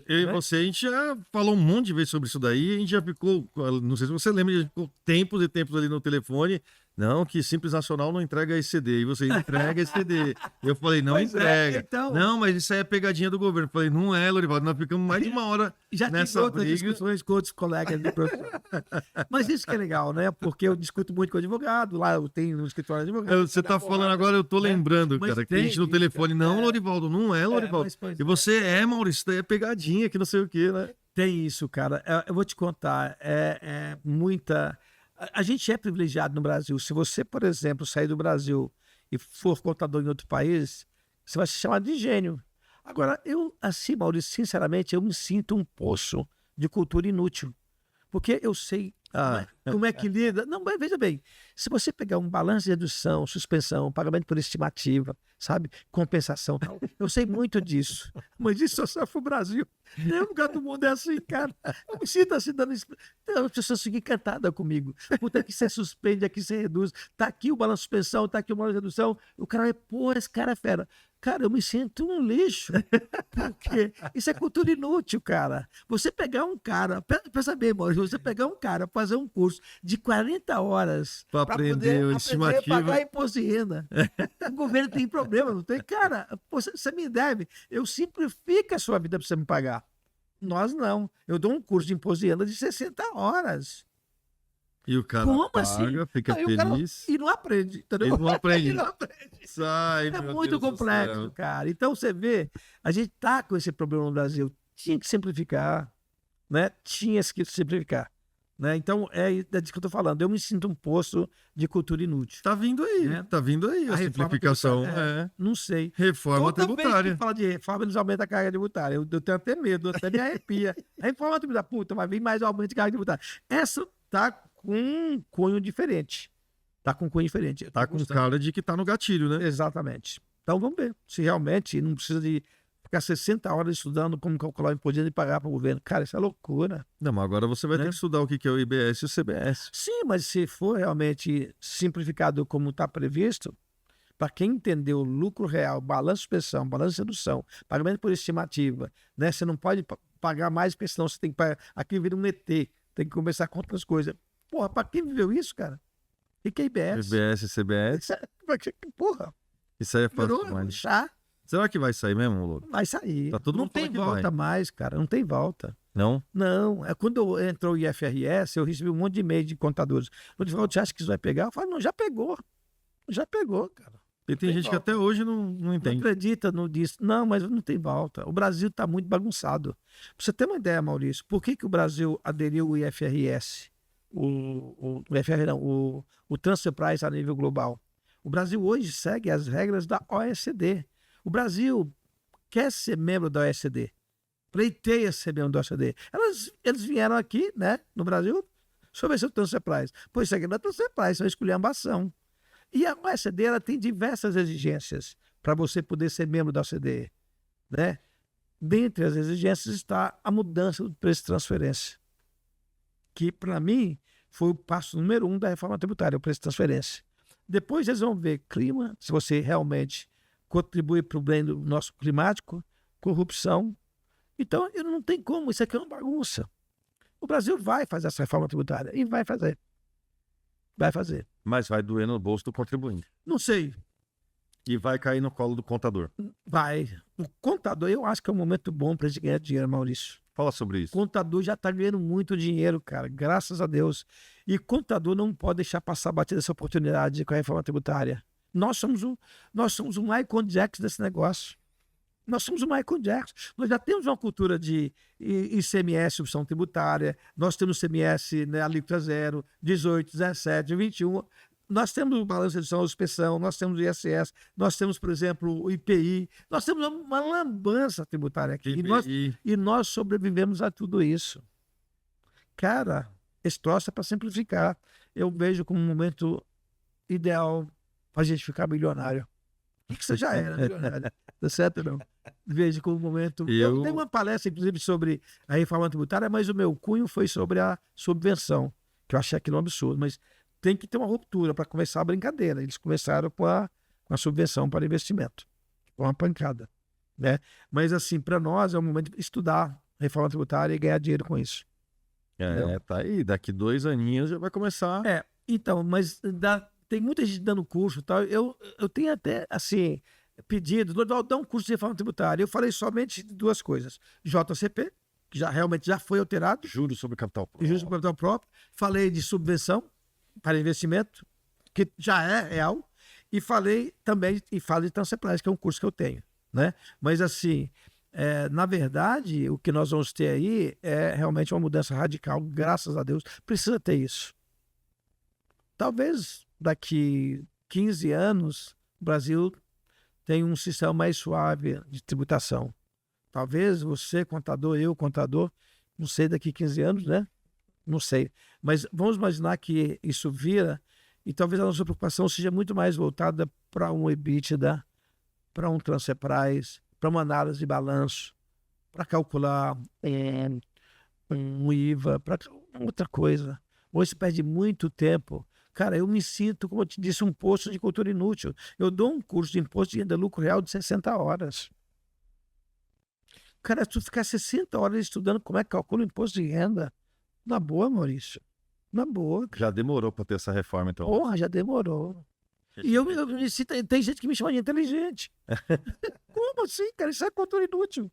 S1: Eu e
S2: né?
S1: você, a gente já falou um monte de vezes sobre isso daí, a gente já ficou, não sei se você lembra, a gente ficou tempos e tempos ali no telefone, não, que Simples Nacional não entrega esse CD, e você entrega esse CD. Eu falei, não
S2: Pois é,
S1: entrega.
S2: então-
S1: Não, mas isso aí é pegadinha do governo. Eu falei, não é, Lorivaldo, nós ficamos mais de uma hora
S2: Já tive
S1: nessa
S2: outras
S1: briga.
S2: discussões com outros colegas de profissão. Mas isso que é legal, né? Porque eu discuto muito com advogado, lá eu tenho um escritório de advogado.
S1: Você tá falando agora, eu tô lembrando,
S2: Mas
S1: cara, que a gente
S2: tem
S1: no
S2: isso,
S1: telefone,
S2: cara.
S1: não, Lorivaldo, não é, Lorivaldo.
S2: mas, pois
S1: E você é, Maurício, isso daí é pegadinha, que não sei o quê, né?
S2: Tem isso, cara. Eu vou te contar. É muita. A gente é privilegiado no Brasil. Se você, por exemplo, sair do Brasil e for contador em outro país, você vai se chamar de gênio. Agora, assim, Maurício, sinceramente, eu me sinto um poço de cultura inútil. Porque eu sei como é que lida. Não, mas veja bem, se você pegar um balanço de dedução, suspensão, pagamento por estimativa, sabe? Compensação, tal, eu sei muito disso. Mas isso só serve pro Brasil. Nenhum lugar do mundo é assim, cara. Eu me sinto assim, as pessoas ficam encantadas comigo. Puta, aqui você suspende, aqui você reduz. Tá aqui o balanço de suspensão, tá aqui o balanço de redução. O cara vai, pô, esse cara é fera. Cara, eu me sinto um lixo. Porque isso é cultura inútil, cara. Você pegar um cara, pensa bem, Maurício, você pegar um cara, fazer um curso de 40 horas
S1: Pra aprender a
S2: a
S1: estimativa.
S2: pagar imposto de renda. O governo tem problema, não tem? Cara, você me deve. Eu simplifico a sua vida para você me pagar. Nós não. Eu dou um curso de imposto de renda de 60 horas.
S1: E o cara
S2: Como
S1: paga,
S2: assim?
S1: fica
S2: Aí o cara-
S1: feliz.
S2: E não aprende, entendeu?
S1: Ele não aprende.
S2: Ele não aprende.
S1: Sai,
S2: É
S1: meu
S2: muito
S1: Deus do
S2: complexo,
S1: céu.
S2: cara. Então você vê, a gente tá com esse problema no Brasil. Tinha que simplificar, né? Tinha que simplificar, né? Então é disso que eu tô falando. Eu me sinto um poço de cultura inútil.
S1: Tá vindo aí,
S2: É.
S1: tá vindo aí a,
S2: A reforma
S1: simplificação.
S2: tributária,
S1: É.
S2: Não sei.
S1: Reforma
S2: Toda vez
S1: tributária.
S2: que fala de reforma, eles aumentam a carga tributária. Eu tenho até medo, até me arrepia. A reforma tributária, puta, mas vem mais aumento de carga tributária. Essa tá com um cunho diferente. Tá com um cunho diferente. Eu tô
S1: Tá com
S2: gostando.
S1: cara de que tá no gatilho, né?
S2: Exatamente. Então vamos ver se realmente não precisa de ficar 60 horas estudando como calcular o imposto de renda e pagar para o governo. Cara, isso é loucura.
S1: Não, mas agora você vai
S2: Né?
S1: ter que estudar o que que é o IBS e o CBS.
S2: Sim, mas se for realmente simplificado como está previsto, para quem entendeu o lucro real, balanço de suspensão, balanço de redução, pagamento por estimativa, né? Você não pode pagar mais, porque senão você tem que pagar. Aqui vira um ET, tem que começar com outras coisas. Porra, para quem viveu isso, cara? O que é IBS?
S1: IBS e CBS.
S2: Porra,
S1: Isso aí é fácil
S2: virou
S1: demais.
S2: chá,
S1: Será que vai sair mesmo, Louro?
S2: vai sair.
S1: Tá todo
S2: Não
S1: mundo
S2: tem
S1: falando que
S2: volta
S1: vai.
S2: mais, cara, não tem volta.
S1: Não?
S2: Não, quando entrou o IFRS, eu recebi um monte de e-mail de contadores. Você acha que isso vai pegar? Eu falei, não, já pegou. Já pegou, cara.
S1: E tem
S2: tem
S1: gente que
S2: volta.
S1: até hoje não
S2: Não
S1: entende.
S2: acredita no disso. Não, mas não tem volta. O Brasil está muito bagunçado. Pra você ter uma ideia, Maurício, por que o Brasil aderiu ao IFRS? O IFRS não, o Transfer Price a nível global. O Brasil hoje segue as regras da OECD. O Brasil quer ser membro da OECD. Pleiteia ser membro da OECD. Eles vieram aqui, né, no Brasil, sobre esse Transfer Price. Pois isso aqui não é Transfer Price, é uma esculhambação. E a OECD ela tem diversas exigências para você poder ser membro da OCDE, né? Dentre as exigências está a mudança do preço de transferência, que para mim foi o passo número 1 da reforma tributária, o preço de transferência. Depois eles vão ver clima, se você realmente contribui para o bem do nosso climático, corrupção. Então, não tem como, isso aqui é uma bagunça. O Brasil vai fazer essa reforma tributária e vai fazer. Vai fazer.
S1: Mas vai doer no bolso do contribuinte.
S2: Não sei,
S1: E vai cair no colo do contador.
S2: vai. O contador, eu acho que é um momento bom para a gente ganhar dinheiro, Maurício.
S1: Fala sobre
S2: O
S1: isso.
S2: contador já está ganhando muito dinheiro, cara, graças a Deus. E contador não pode deixar passar batida essa oportunidade com a reforma tributária. Nós somos o Michael Jackson desse negócio. Nós somos o Michael Jackson. Nós já temos uma cultura de ICMS, opção tributária, nós temos CMS, né, alíquota zero, 18, 17, 21. Nós temos o balanço de edição, inspeção, nós temos o ISS, nós temos, por exemplo, o IPI, nós temos uma lambança tributária aqui. E nós sobrevivemos a tudo isso. Cara, esse troço é para simplificar. Eu vejo como um momento ideal para a gente ficar milionário. Que você já era milionário, tá certo? Não. Vejo como um momento. Eu tenho uma palestra, inclusive, sobre a reforma tributária, mas o meu cunho foi sobre a subvenção, que eu achei aquilo um absurdo. Mas tem que ter uma ruptura para começar a brincadeira. Eles começaram com a subvenção para investimento, com uma pancada, né? Mas, assim, para nós é o momento de estudar reforma tributária e ganhar dinheiro com isso.
S1: Tá aí. Daqui 2 aninhos já vai começar.
S2: Então, mas tem muita gente dando curso e tal. Eu tenho até, assim, pedido, dá um curso de reforma tributária. Eu falei somente de 2 coisas. JCP, que realmente já foi alterado.
S1: Juros sobre capital próprio.
S2: Juros sobre capital próprio. Falei de subvenção para investimento, que já é real. E falei também, de Transceplas, que é um curso que eu tenho, né? Mas, assim, na verdade, o que nós vamos ter aí é realmente uma mudança radical, graças a Deus. Precisa ter isso. Talvez daqui 15 anos o Brasil tenha um sistema mais suave de tributação. Talvez você, contador, eu, contador, não sei daqui 15 anos, né? Não sei. Mas vamos imaginar que isso vira e talvez a nossa preocupação seja muito mais voltada para um EBITDA, para um Transcepras, para uma análise de balanço, para calcular um IVA, para outra coisa. Hoje se perde muito tempo. Cara, eu me sinto, como eu te disse, um posto de cultura inútil. Eu dou um curso de imposto de renda lucro real de 60 horas. Cara, se tu ficar 60 horas estudando como é que calcula o imposto de renda, na boa, Maurício. Na boa.
S1: Já demorou para ter essa reforma, então.
S2: Porra, já demorou. E tem gente que me chama de inteligente. Como assim, cara? Isso é cultura inútil.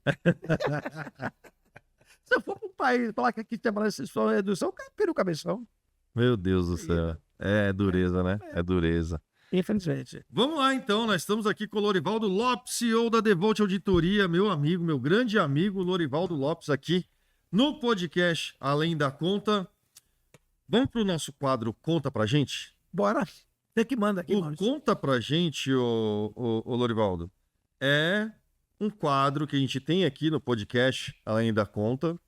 S2: Se eu for para um país falar que aqui tem uma redução, eu piro o cabeção.
S1: Meu Deus do céu. É dureza, né? É dureza.
S2: Infelizmente.
S1: Vamos lá, então. Nós estamos aqui com o Lorivaldo Lopes, CEO da Devolt Auditoria, meu amigo, meu grande amigo, Lorivaldo Lopes, aqui no podcast Além da Conta. Vamos para o nosso quadro Conta Pra Gente?
S2: Bora. Você que manda aqui,
S1: Maurício. Conta Pra Gente, o Lorivaldo, é um quadro que a gente tem aqui no podcast Além da Conta,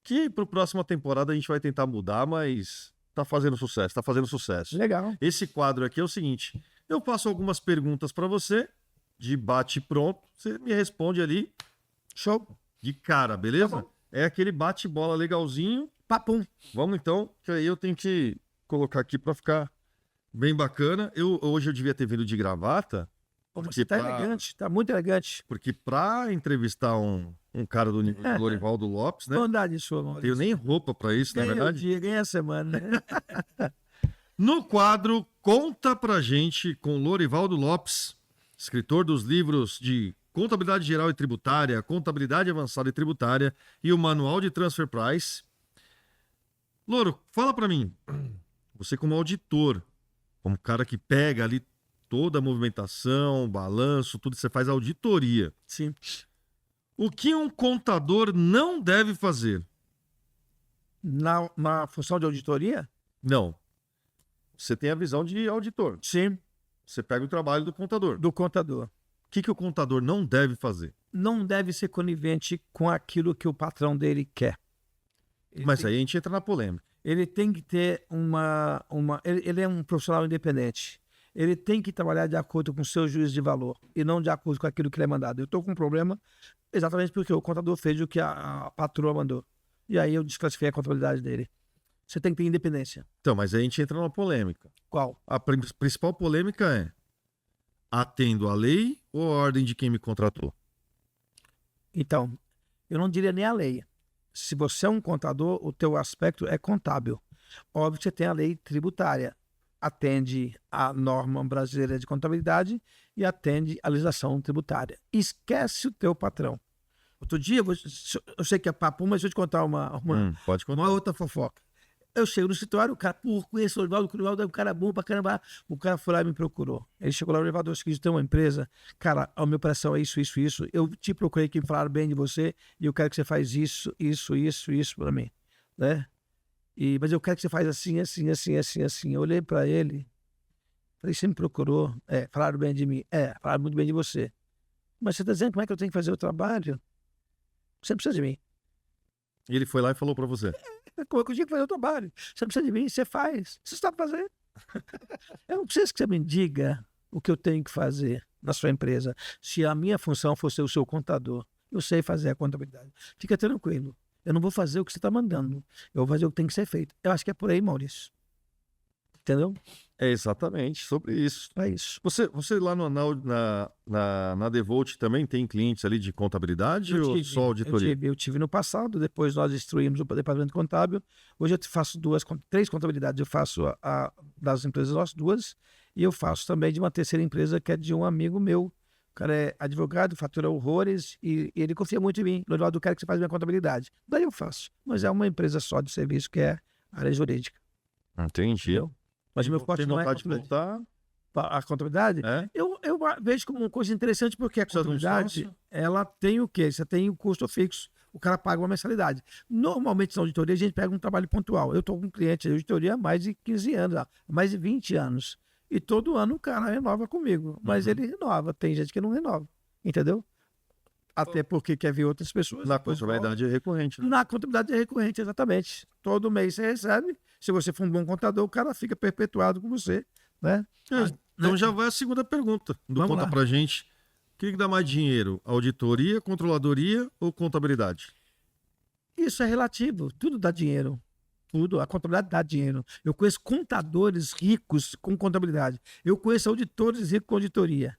S1: que para a próxima temporada a gente vai tentar mudar, mas tá fazendo sucesso.
S2: Legal.
S1: Esse quadro aqui é o seguinte: eu passo algumas perguntas para você, de bate pronto, você me responde ali, show, de cara, beleza? Tá, é aquele bate-bola legalzinho.
S2: Papum.
S1: Vamos então, que aí eu tenho que colocar aqui para ficar bem bacana. Hoje eu devia ter vindo de gravata.
S2: Você tá elegante, tá muito elegante.
S1: Porque para entrevistar um cara do nível do Lorivaldo Lopes, né?
S2: Bondade sua, Maurício.
S1: Tenho nem roupa para isso, na verdade.
S2: Ganhei a semana, né?
S1: No quadro Conta Pra Gente com Lorivaldo Lopes, escritor dos livros de Contabilidade Geral e Tributária, Contabilidade Avançada e Tributária e o Manual de Transfer Price. Loro, fala para mim, você como auditor, como cara que pega ali toda a movimentação, balanço, tudo, você faz auditoria.
S2: Sim.
S1: O que um contador não deve fazer?
S2: Na função de auditoria?
S1: Não. Você tem a visão de auditor.
S2: Sim.
S1: Você pega o trabalho do contador.
S2: Do contador.
S1: O que o contador não deve fazer?
S2: Não deve ser conivente com aquilo que o patrão dele quer.
S1: Mas aí a gente entra na polêmica.
S2: Ele tem que ter ele é um profissional independente. Ele tem que trabalhar de acordo com o seu juízo de valor e não de acordo com aquilo que lhe é mandado. Eu estou com um problema exatamente porque o contador fez o que a patroa mandou. E aí eu desclassifiquei a contabilidade dele. Você tem que ter independência.
S1: Então, mas aí a gente entra numa polêmica.
S2: Qual?
S1: A principal polêmica é: atendo à lei ou à ordem de quem me contratou?
S2: Então, eu não diria nem a lei. Se você é um contador, o teu aspecto é contábil. Óbvio que você tem a lei tributária. Atende à norma brasileira de contabilidade e atende à legislação tributária. Esquece o teu patrão. Outro dia, eu sei que é papo, mas deixa eu te contar
S1: pode contar.
S2: Uma outra fofoca. Eu chego no escritório, o cara, pô, conheço o Lorivaldo é um cara bom pra caramba. O cara foi lá e me procurou. Ele chegou lá, o Lorivaldo, eu esqueci de ter uma empresa. Cara, a minha operação é isso, isso, isso. Eu te procurei que me falaram bem de você e eu quero que você faz isso, isso, isso, isso pra mim, né? Mas eu quero que você faz assim, assim, assim, assim, assim. Eu olhei pra ele, falei, você me procurou? Falaram bem de mim. Falaram muito bem de você. Mas você tá dizendo como é que eu tenho que fazer o trabalho? Você não precisa de mim.
S1: E ele foi lá e falou pra você.
S2: Como é que eu tinha que fazer o trabalho? Você não precisa de mim, você faz. Você sabe fazer. Eu não preciso que você me diga o que eu tenho que fazer na sua empresa. Se a minha função for ser o seu contador, eu sei fazer a contabilidade. Fica tranquilo. Eu não vou fazer o que você está mandando. Eu vou fazer o que tem que ser feito. Eu acho que é por aí, Maurício. Entendeu?
S1: É exatamente sobre isso.
S2: É isso.
S1: Você lá na Devolt também tem clientes ali de contabilidade ou só auditoria?
S2: Eu tive no passado, depois nós destruímos o departamento contábil. Hoje eu faço três contabilidades. Eu faço a das empresas nossas, duas, e eu faço também de uma terceira empresa que é de um amigo meu. O cara é advogado, fatura horrores e ele confia muito em mim. Lorivaldo, eu quero que você faça minha contabilidade. Daí eu faço. Mas é uma empresa só de serviço que é área jurídica.
S1: Entendi.
S2: Entendeu? Mas o meu forte
S1: Tem
S2: não é
S1: vontade de
S2: contabilidade.
S1: voltar?
S2: A contabilidade,
S1: É?
S2: eu vejo como uma coisa interessante porque a
S1: Precisa de um
S2: contabilidade,
S1: sócio?
S2: ela tem o quê? Você tem o custo fixo, o cara paga uma mensalidade. Normalmente na auditoria a gente pega um trabalho pontual. Eu estou com um cliente de auditoria há mais de 15 anos, há mais de 20 anos. E todo ano o cara renova comigo, mas ele renova. Tem gente que não renova, entendeu? Até porque quer ver outras pessoas.
S1: Na
S2: depois
S1: contabilidade é recorrente, né?
S2: na contabilidade é recorrente, exatamente. Todo mês você recebe. Se você for um bom contador, o cara fica perpetuado com você, né?
S1: Então já vai a segunda pergunta do
S2: Vamos
S1: Conta
S2: lá.
S1: Pra Gente. O que dá mais dinheiro? Auditoria, controladoria ou contabilidade?
S2: Isso é relativo, tudo dá dinheiro. Tudo, a contabilidade dá dinheiro. Eu conheço contadores ricos com contabilidade. Eu conheço auditores ricos com auditoria.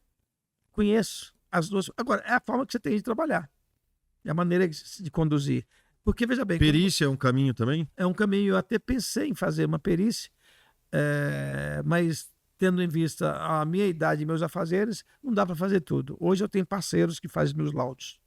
S2: Conheço as duas. Agora, é a forma que você tem de trabalhar. É a maneira de conduzir. Porque, veja bem,
S1: Perícia é um caminho também?
S2: é um caminho. Eu até pensei em fazer uma perícia, mas tendo em vista a minha idade e meus afazeres, não dá para fazer tudo. Hoje eu tenho parceiros que fazem meus laudos.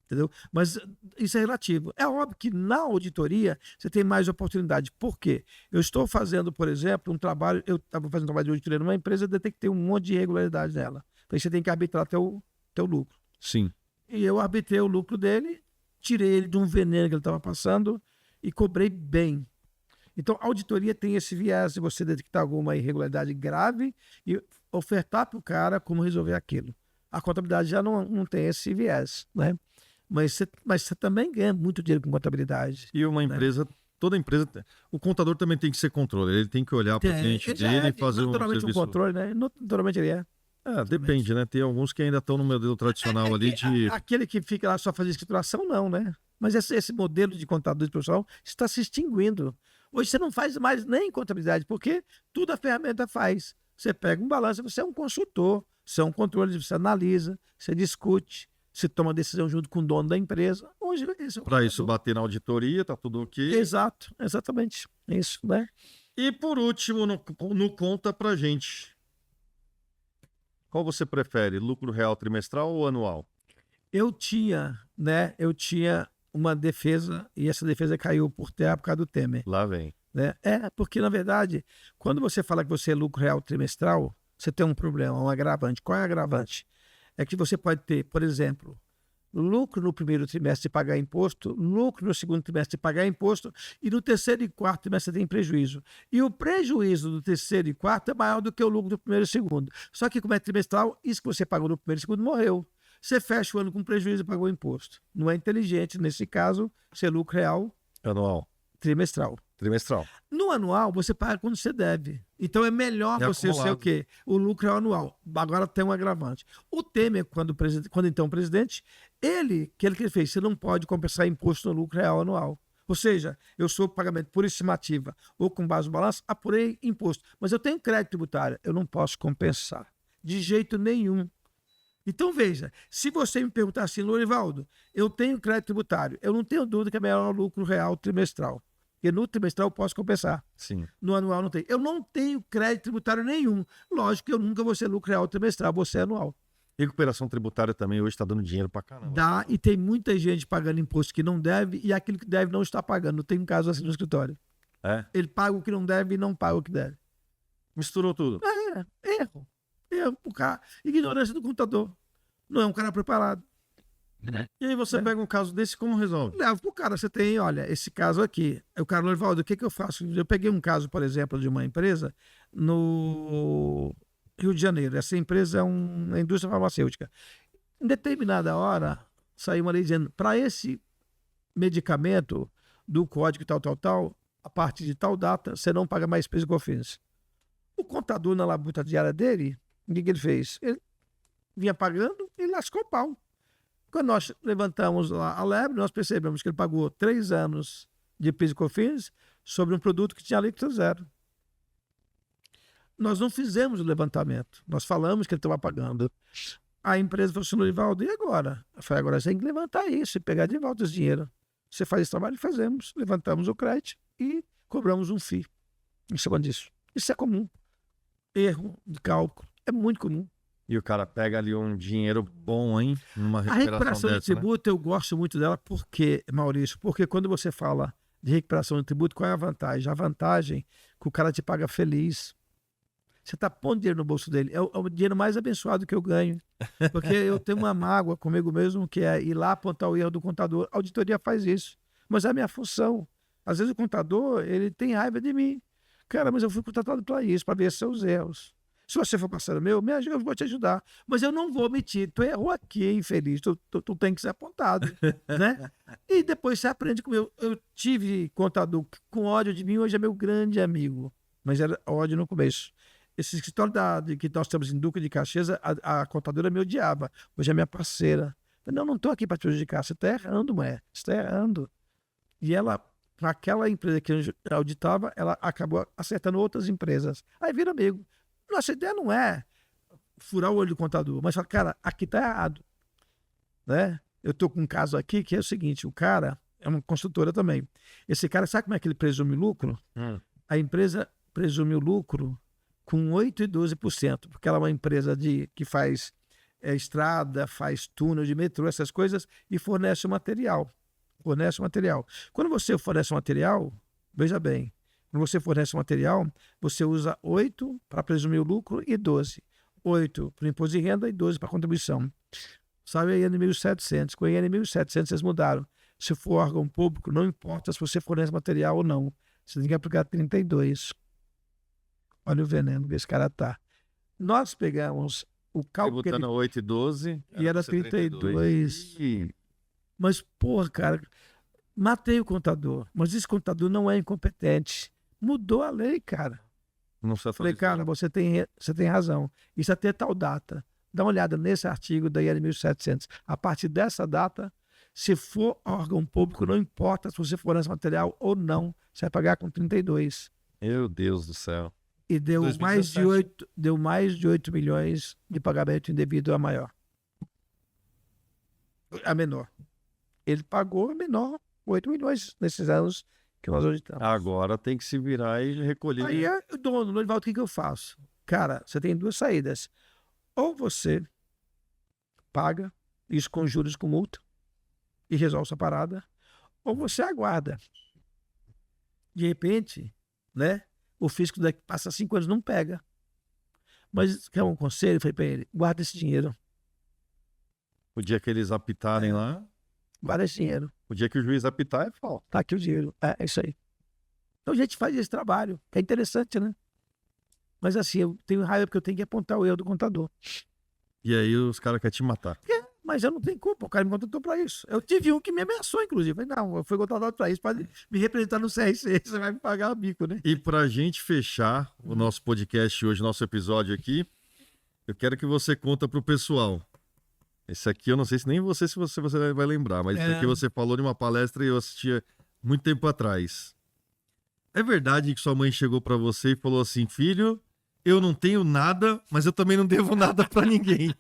S2: Entendeu? Mas isso é relativo. É óbvio que na auditoria você tem mais oportunidade. Por quê? Eu estou fazendo, por exemplo, um trabalho. Eu estava fazendo um trabalho de auditoria numa empresa, eu detectei um monte de irregularidade nela. Então você tem que arbitrar teu lucro.
S1: Sim.
S2: E eu arbitrei o lucro dele, tirei ele de um veneno que ele estava passando e cobrei bem. Então, a auditoria tem esse viés de você detectar alguma irregularidade grave e ofertar para o cara como resolver aquilo. A contabilidade já não tem esse viés, né? Mas você também ganha muito dinheiro com contabilidade.
S1: E uma empresa, toda empresa, o contador também tem que ser controle. Ele tem que olhar para o cliente
S2: Ele já
S1: dele
S2: é,
S1: e fazer um
S2: naturalmente
S1: serviço.
S2: controle, né? Naturalmente ele é.
S1: Depende, né? Tem alguns que ainda estão no modelo tradicional ali de...
S2: Aquele que fica lá só fazendo escrituração, não, né? Mas esse modelo de contador de profissional está se extinguindo. Hoje você não faz mais nem contabilidade, porque tudo a ferramenta faz. Você pega um balanço, você é um consultor, você é um controle, você analisa, você discute, você toma decisão junto com o dono da empresa. Hoje esse é o
S1: Para isso
S2: contador.
S1: bater na auditoria, tá tudo ok.
S2: Exato, exatamente. Isso, né?
S1: E por último, no Conta Pra Gente. Qual você prefere, lucro real trimestral ou anual?
S2: Eu tinha uma defesa, e essa defesa caiu por terra por causa do Temer.
S1: Lá vem.
S2: Né? Porque, na verdade, quando você fala que você é lucro real trimestral, você tem um problema, um agravante. Qual é o agravante? É que você pode ter, por exemplo, lucro no primeiro trimestre de pagar imposto, lucro no segundo trimestre de pagar imposto, e no terceiro e quarto trimestre você tem prejuízo. E o prejuízo do terceiro e quarto é maior do que o lucro do primeiro e segundo. Só que, como é trimestral, isso que você pagou no primeiro e segundo morreu. Você fecha o ano com prejuízo e pagou imposto. Não é inteligente, nesse caso, ser lucro real
S1: Anual.
S2: trimestral.
S1: Trimestral.
S2: No anual, você paga quando você deve. Então é melhor
S1: É
S2: você ser
S1: acumulado.
S2: o quê? O lucro é o anual. Agora tem um agravante. O Temer, quando então presidente, ele fez, você não pode compensar imposto no lucro real anual. Ou seja, eu sou pagamento por estimativa ou com base no balanço, apurei imposto. Mas eu tenho crédito tributário, eu não posso compensar. De jeito nenhum. Então veja, se você me perguntar assim, Lorivaldo, eu tenho crédito tributário, eu não tenho dúvida que é melhor o lucro real trimestral. Porque no trimestral eu posso compensar.
S1: Sim.
S2: No anual não tem. Eu não tenho crédito tributário nenhum. Lógico que eu nunca vou ser lucro real trimestral, vou ser anual.
S1: Recuperação tributária também hoje está dando dinheiro pra caramba.
S2: Dá, e tem muita gente pagando imposto que não deve e aquilo que deve não está pagando. Tem um caso assim no escritório.
S1: É?
S2: Ele paga o que não deve e não paga o que deve.
S1: Misturou tudo.
S2: Erro. Erro pro cara. Ignorância do contador. Não é um cara preparado.
S1: E aí você pega um caso desse, como resolve?
S2: Leva pro cara, você tem, olha, esse caso aqui. O cara, Lorivaldo, o que eu faço? Eu peguei um caso, por exemplo, de uma empresa no Rio de Janeiro. Essa empresa é uma indústria farmacêutica. Em determinada hora, saiu uma lei dizendo, para esse medicamento do código tal, a partir de tal data, você não paga mais PIS e COFINS. O contador na labuta diária dele, o que ele fez? Ele vinha pagando e lascou o pau. Quando nós levantamos lá a lebre, nós percebemos que ele pagou 3 anos de PIS e COFINS sobre um produto que tinha alíquota zero. Nós não fizemos o levantamento. Nós falamos que ele estava pagando. A empresa falou assim, Lorivaldo, e agora? Eu falei, agora você tem que levantar isso e pegar de volta esse dinheiro. Você faz esse trabalho? Fazemos. Levantamos o crédito e cobramos um FII em cima disso. Isso é comum. Erro de cálculo. É muito comum.
S1: E o cara pega ali um dinheiro bom, hein? Numa
S2: A recuperação de
S1: dessa, né?
S2: tributo, eu gosto muito dela, porque, Maurício, porque quando você fala de recuperação de tributo, qual é a vantagem? A vantagem é que o cara te paga feliz. Você está pondo dinheiro no bolso dele. É o dinheiro mais abençoado que eu ganho. Porque eu tenho uma mágoa comigo mesmo, que é ir lá apontar o erro do contador. A auditoria faz isso. Mas é a minha função. Às vezes o contador, ele tem raiva de mim. Cara, mas eu fui contratado para isso, para ver seus erros. Se você for parceiro meu, me ajuda, eu vou te ajudar. Mas eu não vou omitir. Tu errou aqui, infeliz. Tu tem que ser apontado. Né? E depois você aprende com eu tive contador com ódio de mim, hoje é meu grande amigo. Mas era ódio no começo. Esse escritório que nós temos em Duque de Caxias, a contadora me odiava. Hoje é minha parceira. Eu não estou aqui para te prejudicar. Você está errando, mulher. Você está errando. E ela, aquela empresa que eu auditava, ela acabou acertando outras empresas. Aí vira amigo. Nossa ideia não é furar o olho do contador, mas falar, cara, aqui está errado. Né? Eu estou com um caso aqui que é o seguinte, o cara é uma construtora também. Esse cara, sabe como é que ele presume lucro? A empresa presume o lucro com 8% e 12%, porque ela é uma empresa que faz estrada, faz túnel de metrô, essas coisas, e fornece o material. Quando você fornece o material, veja bem, quando você fornece o material, você usa 8 para presumir o lucro e 12. 8 para o imposto de renda e 12 para a contribuição. Sabe a IN 1.700? Com a IN 1.700 vocês mudaram. Se for órgão público, não importa se você fornece material ou não. Você tem que aplicar 32. Olha o veneno que esse cara tá. Nós pegamos o cálculo.
S1: Botando 8 e 12.
S2: E era 32. Mas, porra, cara, matei o contador. Mas esse contador não é incompetente. Mudou a lei, cara.
S1: Não sei.
S2: Falei, cara, você tem razão. Isso até tal data. Dá uma olhada nesse artigo da IN 1.700. A partir dessa data, se for órgão público, não importa se você fornece material ou não, você vai pagar com 32.
S1: Meu Deus do céu.
S2: E deu mais de 8 milhões de pagamento indevido a maior. A menor. Ele pagou a menor 8 milhões nesses anos que nós auditamos.
S1: Agora tem que se virar e recolher.
S2: Aí o dono, Lorivaldo, o que eu faço? Cara, você tem 2 saídas. Ou você paga isso com juros com multa e resolve essa parada, ou você aguarda. De repente, né? O fisco daqui passa 5 anos, não pega. Mas quer um conselho? Eu falei para ele, guarda esse dinheiro.
S1: O dia que eles apitarem lá...
S2: Guarda esse dinheiro.
S1: O dia que o juiz apitar, é falta.
S2: Tá aqui o dinheiro. É isso aí. Então a gente faz esse trabalho, que é interessante, né? Mas assim, eu tenho raiva porque eu tenho que apontar o erro do contador.
S1: E aí os caras querem te matar.
S2: Mas eu não tenho culpa, o cara me contratou para isso. Eu tive um que me ameaçou, inclusive. Eu falei, não, eu fui contratado para isso, pode me representar no CRC, você vai me pagar o bico, né?
S1: E pra gente fechar o nosso podcast hoje, nosso episódio aqui, eu quero que você conta pro pessoal. Esse aqui eu não sei se nem você vai lembrar, mas esse aqui você falou de uma palestra e eu assistia muito tempo atrás. É verdade que sua mãe chegou para você e falou assim, filho, eu não tenho nada, mas eu também não devo nada para ninguém.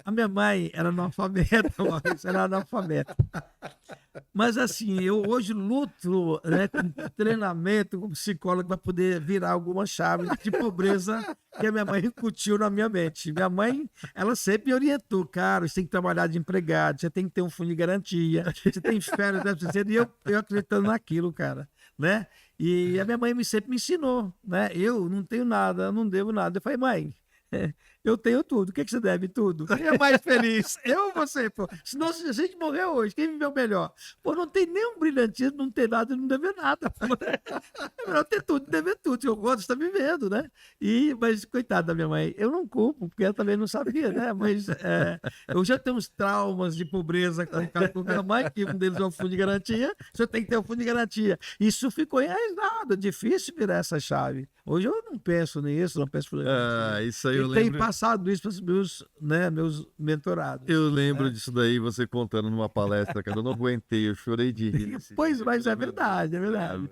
S2: A minha mãe era analfabeta, Maurício, era analfabeta. Mas assim, eu hoje luto, né, com treinamento, com psicólogo, para poder virar alguma chave de pobreza que a minha mãe incutiu na minha mente. Minha mãe, ela sempre me orientou, cara, você tem que trabalhar de empregado, você tem que ter um fundo de garantia, você tem férias, e eu acreditando naquilo, cara, né? E a minha mãe sempre me ensinou, né? Eu não tenho nada, eu não devo nada. Eu falei, mãe, eu tenho tudo. O que você deve? Tudo. Quem é mais feliz? Eu ou você? Pô? Senão, se a gente morrer hoje, quem viveu melhor? Pô, não tem nenhum brilhantismo, não ter nada e não dever nada. Pô. É melhor ter tudo e dever tudo. Se eu gosto, está vivendo, né? Mas, coitada da minha mãe, eu não culpo, porque ela também não sabia, né? Mas eu já tenho uns traumas de pobreza com a minha mãe, que um deles é o fundo de garantia. Você tem que ter o fundo de garantia. Isso ficou enraizado. É difícil virar essa chave. Hoje eu não penso nisso, não penso por
S1: isso aí eu
S2: tenho
S1: lembro.
S2: passado isso para os meus mentorados.
S1: Eu lembro disso daí, você contando numa palestra, cara. Eu não aguentei, eu chorei de rir.
S2: Pois, mas é verdade, é verdade.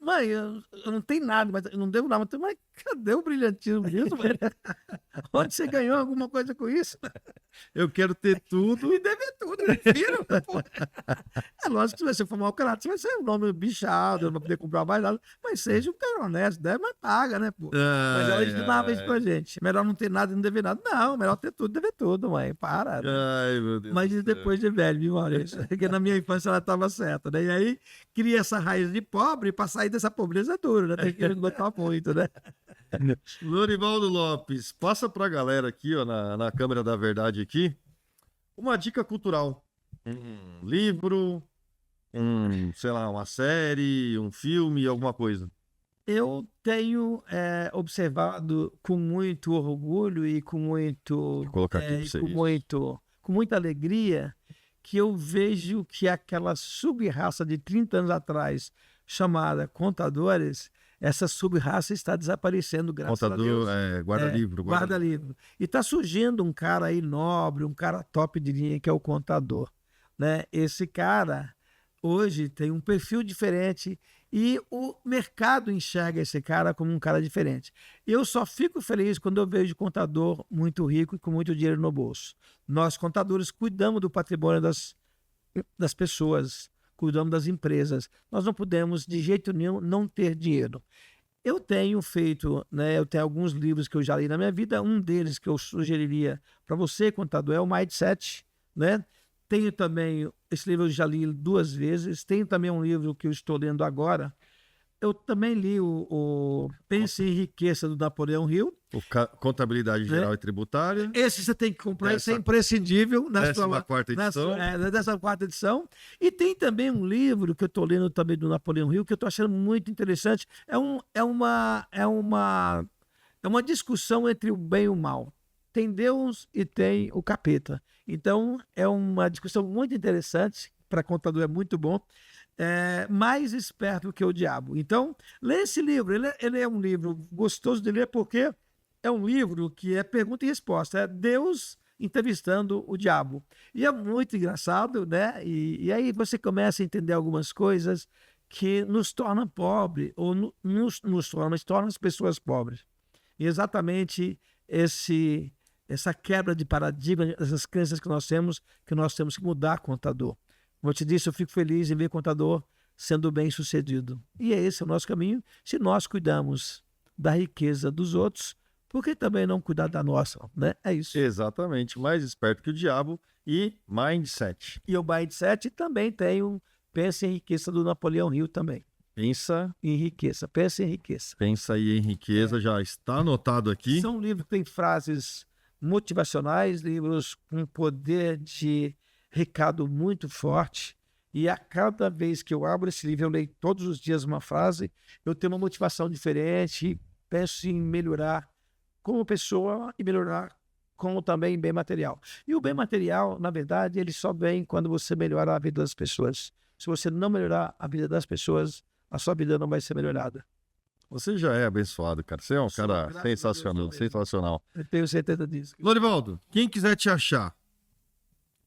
S2: Mãe, eu não tenho nada, mas eu não devo nada. Mas cadê o brilhantismo disso? Onde você ganhou alguma coisa com isso?
S1: Eu quero ter tudo.
S2: E dever tudo, meu filho. É lógico que se você for mau caráter, você vai ser um nome bichado, não vai poder comprar mais nada. Mas seja um cara honesto, deve, mas paga, né, pô? Mas ela ensinava isso pra gente. Melhor não ter nada e não dever nada. Não, melhor ter tudo e dever tudo, mãe. Para.
S1: Ai, meu Deus.
S2: Mas depois de velho, viu, Maurício? Porque na minha infância ela estava certa, né? E aí cria essa raiz de pobre para sair dessa pobreza dura, né? Tem que lutar muito, né?
S1: Lorivaldo Lopes, passa pra galera aqui, ó, na câmera da verdade aqui, uma dica cultural. Um livro, sei lá, uma série, um filme, alguma coisa.
S2: Eu tenho observado com muito orgulho e com muito,
S1: Vou colocar aqui pra você
S2: com muita alegria que eu vejo que aquela sub-raça de 30 anos atrás, chamada contadores, essa sub-raça está desaparecendo, graças a Deus.
S1: Guarda-livro.
S2: Guarda-livro. E está surgindo um cara aí nobre, um cara top de linha, que é o contador, né? Esse cara hoje tem um perfil diferente e o mercado enxerga esse cara como um cara diferente. Eu só fico feliz quando eu vejo contador muito rico e com muito dinheiro no bolso. Nós, contadores, cuidamos do patrimônio das pessoas, cuidamos das empresas. Nós não podemos, de jeito nenhum, não ter dinheiro. Eu tenho feito, né, eu tenho alguns livros que eu já li na minha vida. Um deles que eu sugeriria para você, contador, é o Mindset, né? Tenho também, esse livro eu já li 2 vezes. Tenho também um livro que eu estou lendo agora. Eu também li o Pense em Riqueza, do Napoleão Hill.
S1: Contabilidade Geral e Tributária.
S2: Esse você tem que comprar, esse é imprescindível.
S1: Décima quarta edição.
S2: Dessa 4ª edição. E tem também um livro que eu estou lendo também do Napoleão Hill, que eu estou achando muito interessante. É uma discussão entre o bem e o mal. Tem Deus e tem o capeta. Então, é uma discussão muito interessante. Para contador é muito bom. Mais esperto que o diabo. Então, lê esse livro. Ele é um livro gostoso de ler porque é um livro que é pergunta e resposta. É Deus entrevistando o diabo. E é muito engraçado, né? E aí você começa a entender algumas coisas que nos tornam pobres, ou nos tornam as pessoas pobres. E exatamente essa quebra de paradigma, essas crenças que nós temos que mudar, contador. Como eu te disse, eu fico feliz em ver contador sendo bem sucedido. E esse é o nosso caminho. Se nós cuidamos da riqueza dos outros, por que também não cuidar da nossa, né? É isso.
S1: Exatamente. Mais esperto que o diabo e Mindset.
S2: E o Mindset também tem um Pensa em Riqueza, do Napoleão Hill também.
S1: Pensa
S2: em riqueza. Pensa em riqueza.
S1: Pensa aí em riqueza, já está anotado aqui.
S2: São livros que têm frases motivacionais, livros com poder de recado muito forte, e a cada vez que eu abro esse livro, eu leio todos os dias uma frase, eu tenho uma motivação diferente e penso em melhorar como pessoa e melhorar como também bem material. E o bem material, na verdade, ele só vem quando você melhora a vida das pessoas. Se você não melhorar a vida das pessoas, a sua vida não vai ser melhorada.
S1: Você já é abençoado, cara. Você é um cara sensacional, sensacional.
S2: Eu tenho certeza disso.
S1: Lorivaldo, quem quiser te achar,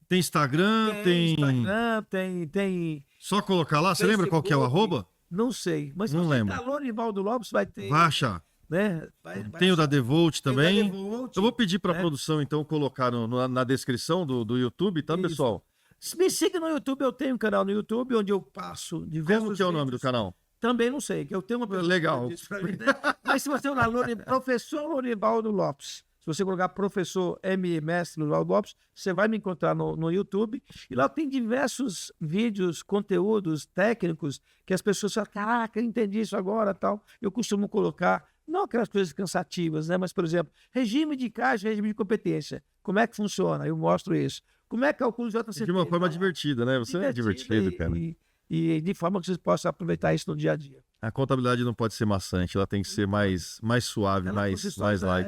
S1: tem Instagram,
S2: tem...
S1: Só colocar lá, você lembra qual que é o arroba?
S2: Não sei, mas
S1: não lembro.
S2: Lorivaldo Lopes vai ter.
S1: Vai achar.
S2: né?
S1: Tem o da Devolt também.
S2: Devolt,
S1: Eu vou pedir para a
S2: né?
S1: produção, então, colocar na descrição do YouTube, tá,
S2: Isso.
S1: pessoal?
S2: Me siga no YouTube, eu tenho um canal no YouTube onde eu passo diversos
S1: Como que é o nome do
S2: vídeos.
S1: canal?
S2: Também não sei, que eu tenho uma pessoa
S1: Legal.
S2: que diz pra mim, né? Mas se você olhar professor Lorivaldo Lopes, se você colocar professor mestre Lorivaldo Lopes, você vai me encontrar no YouTube. E lá tem diversos vídeos, conteúdos técnicos que as pessoas falam, caraca, eu entendi isso agora, tal. Eu costumo colocar, não aquelas coisas cansativas, né? Mas, por exemplo, regime de caixa, regime de competência. Como é que funciona? Eu mostro isso. Como é que calcula o JCP?
S1: De uma forma
S2: Tá lá.
S1: divertida, né? Você é divertido, cara.
S2: E de forma que vocês possam aproveitar isso no dia a dia.
S1: A contabilidade não pode ser maçante, ela tem que ser mais suave,
S2: Ela por
S1: mais
S2: si só
S1: light.
S2: já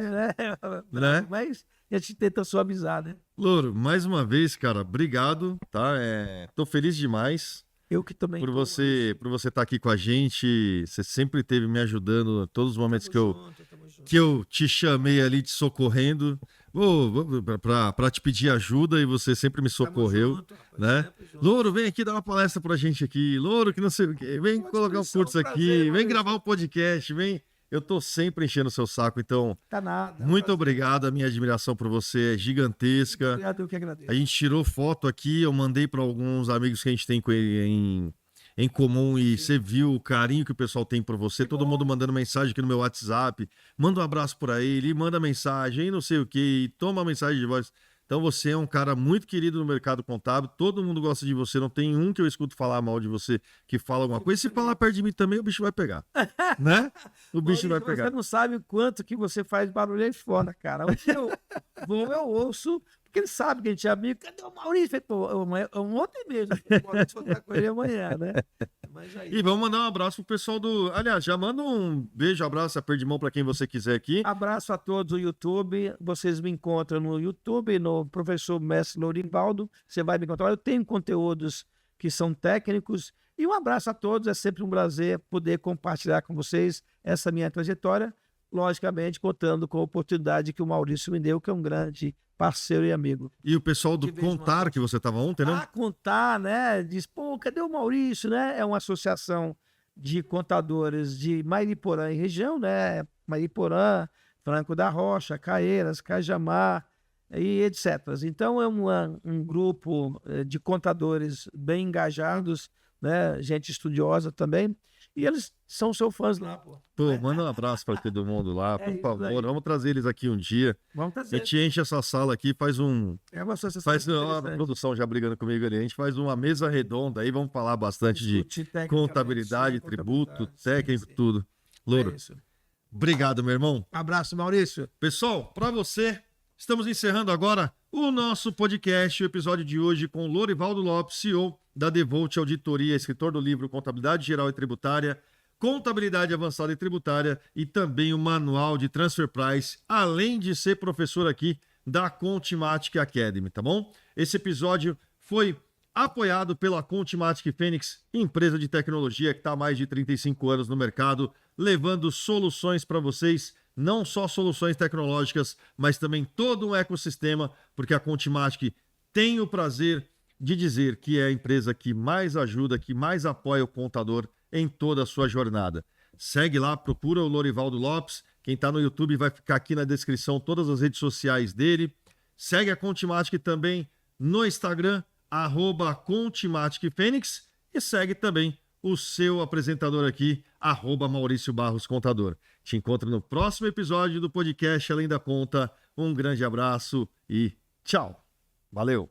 S1: Né?
S2: Mas a gente tenta suavizar, né?
S1: Louro, mais uma vez, cara, obrigado, tá? Tô feliz demais
S2: Eu que também.
S1: por você estar aqui com a gente. Você sempre esteve me ajudando em todos os momentos que eu te chamei ali te socorrendo, para te pedir ajuda, e você sempre me socorreu, né? Louro, vem aqui dar uma palestra pra gente aqui. Louro, que não sei o quê. Vem colocar um curso aqui, vem gravar um podcast, vem. Eu tô sempre enchendo o seu saco, então,
S2: Tá nada.
S1: muito obrigado. A minha admiração por você é gigantesca.
S2: Obrigado, eu que agradeço.
S1: A gente tirou foto aqui, eu mandei para alguns amigos que a gente tem em comum, e você viu o carinho que o pessoal tem por você. Todo mundo mandando mensagem aqui no meu WhatsApp. Manda um abraço por aí, ele manda mensagem, não sei o que, toma mensagem de voz. Então você é um cara muito querido no mercado contábil, todo mundo gosta de você, não tem um que eu escuto falar mal de você que fala alguma coisa. Se falar perto de mim também, o bicho vai pegar, né? O bicho vai pegar.
S2: Você não sabe o quanto que você faz barulho aí fora, cara. Onde eu vou, eu ouço, porque ele sabe que a gente é amigo. Cadê o Maurício? Ontem mesmo. Pode contar com ele amanhã, né? Mas aí...
S1: E vamos mandar um abraço pro pessoal do... Aliás, já manda um beijo, abraço, aperto de mão para quem você quiser aqui.
S2: Abraço a todos do YouTube. Vocês me encontram no YouTube, no Professor Mestre Lorivaldo. Você vai me encontrar. Eu tenho conteúdos que são técnicos. E um abraço a todos. É sempre um prazer poder compartilhar com vocês essa minha trajetória. Logicamente, contando com a oportunidade que o Maurício me deu, que é um grande parceiro e amigo.
S1: E o pessoal do Contar, que você estava ontem, né?
S2: Ah, Contar, né? Diz, pô, cadê o Maurício, né? É uma associação de contadores de Mariporã e região, né? Mariporã, Franco da Rocha, Caeiras, Cajamar e etc. Então é um grupo de contadores bem engajados, né? Gente estudiosa também. E eles são seus fãs lá, pô.
S1: Pô, manda um abraço para todo mundo lá, por favor. Vamos trazer eles aqui um dia.
S2: Vamos
S1: A
S2: trazer.
S1: gente enche essa sala aqui, faz um...
S2: É uma associação
S1: a produção já brigando comigo ali. A gente faz uma mesa redonda aí, vamos falar bastante de contabilidade, tributo, técnico, tudo. Louro, obrigado, meu irmão.
S2: Abraço, Maurício.
S1: Pessoal, para você, estamos encerrando agora o nosso podcast, o episódio de hoje com Lorivaldo Lopes, CEO da Devolt Auditoria, escritor do livro Contabilidade Geral e Tributária, Contabilidade Avançada e Tributária e também o Manual de Transfer Price, além de ser professor aqui da Contimatic Academy, tá bom? Esse episódio foi apoiado pela Contimatic Fênix, empresa de tecnologia que está há mais de 35 anos no mercado, levando soluções para vocês, não só soluções tecnológicas, mas também todo um ecossistema, porque a Contimatic tem o prazer de dizer que é a empresa que mais ajuda, que mais apoia o contador em toda a sua jornada. Segue lá, procura o Lorivaldo Lopes. Quem está no YouTube vai ficar aqui na descrição todas as redes sociais dele. Segue a Contimatic também no Instagram, @ContimaticFênix, e segue também o seu apresentador aqui, @Maurício Barros Contador. Te encontro no próximo episódio do podcast Além da Conta. Um grande abraço e tchau. Valeu!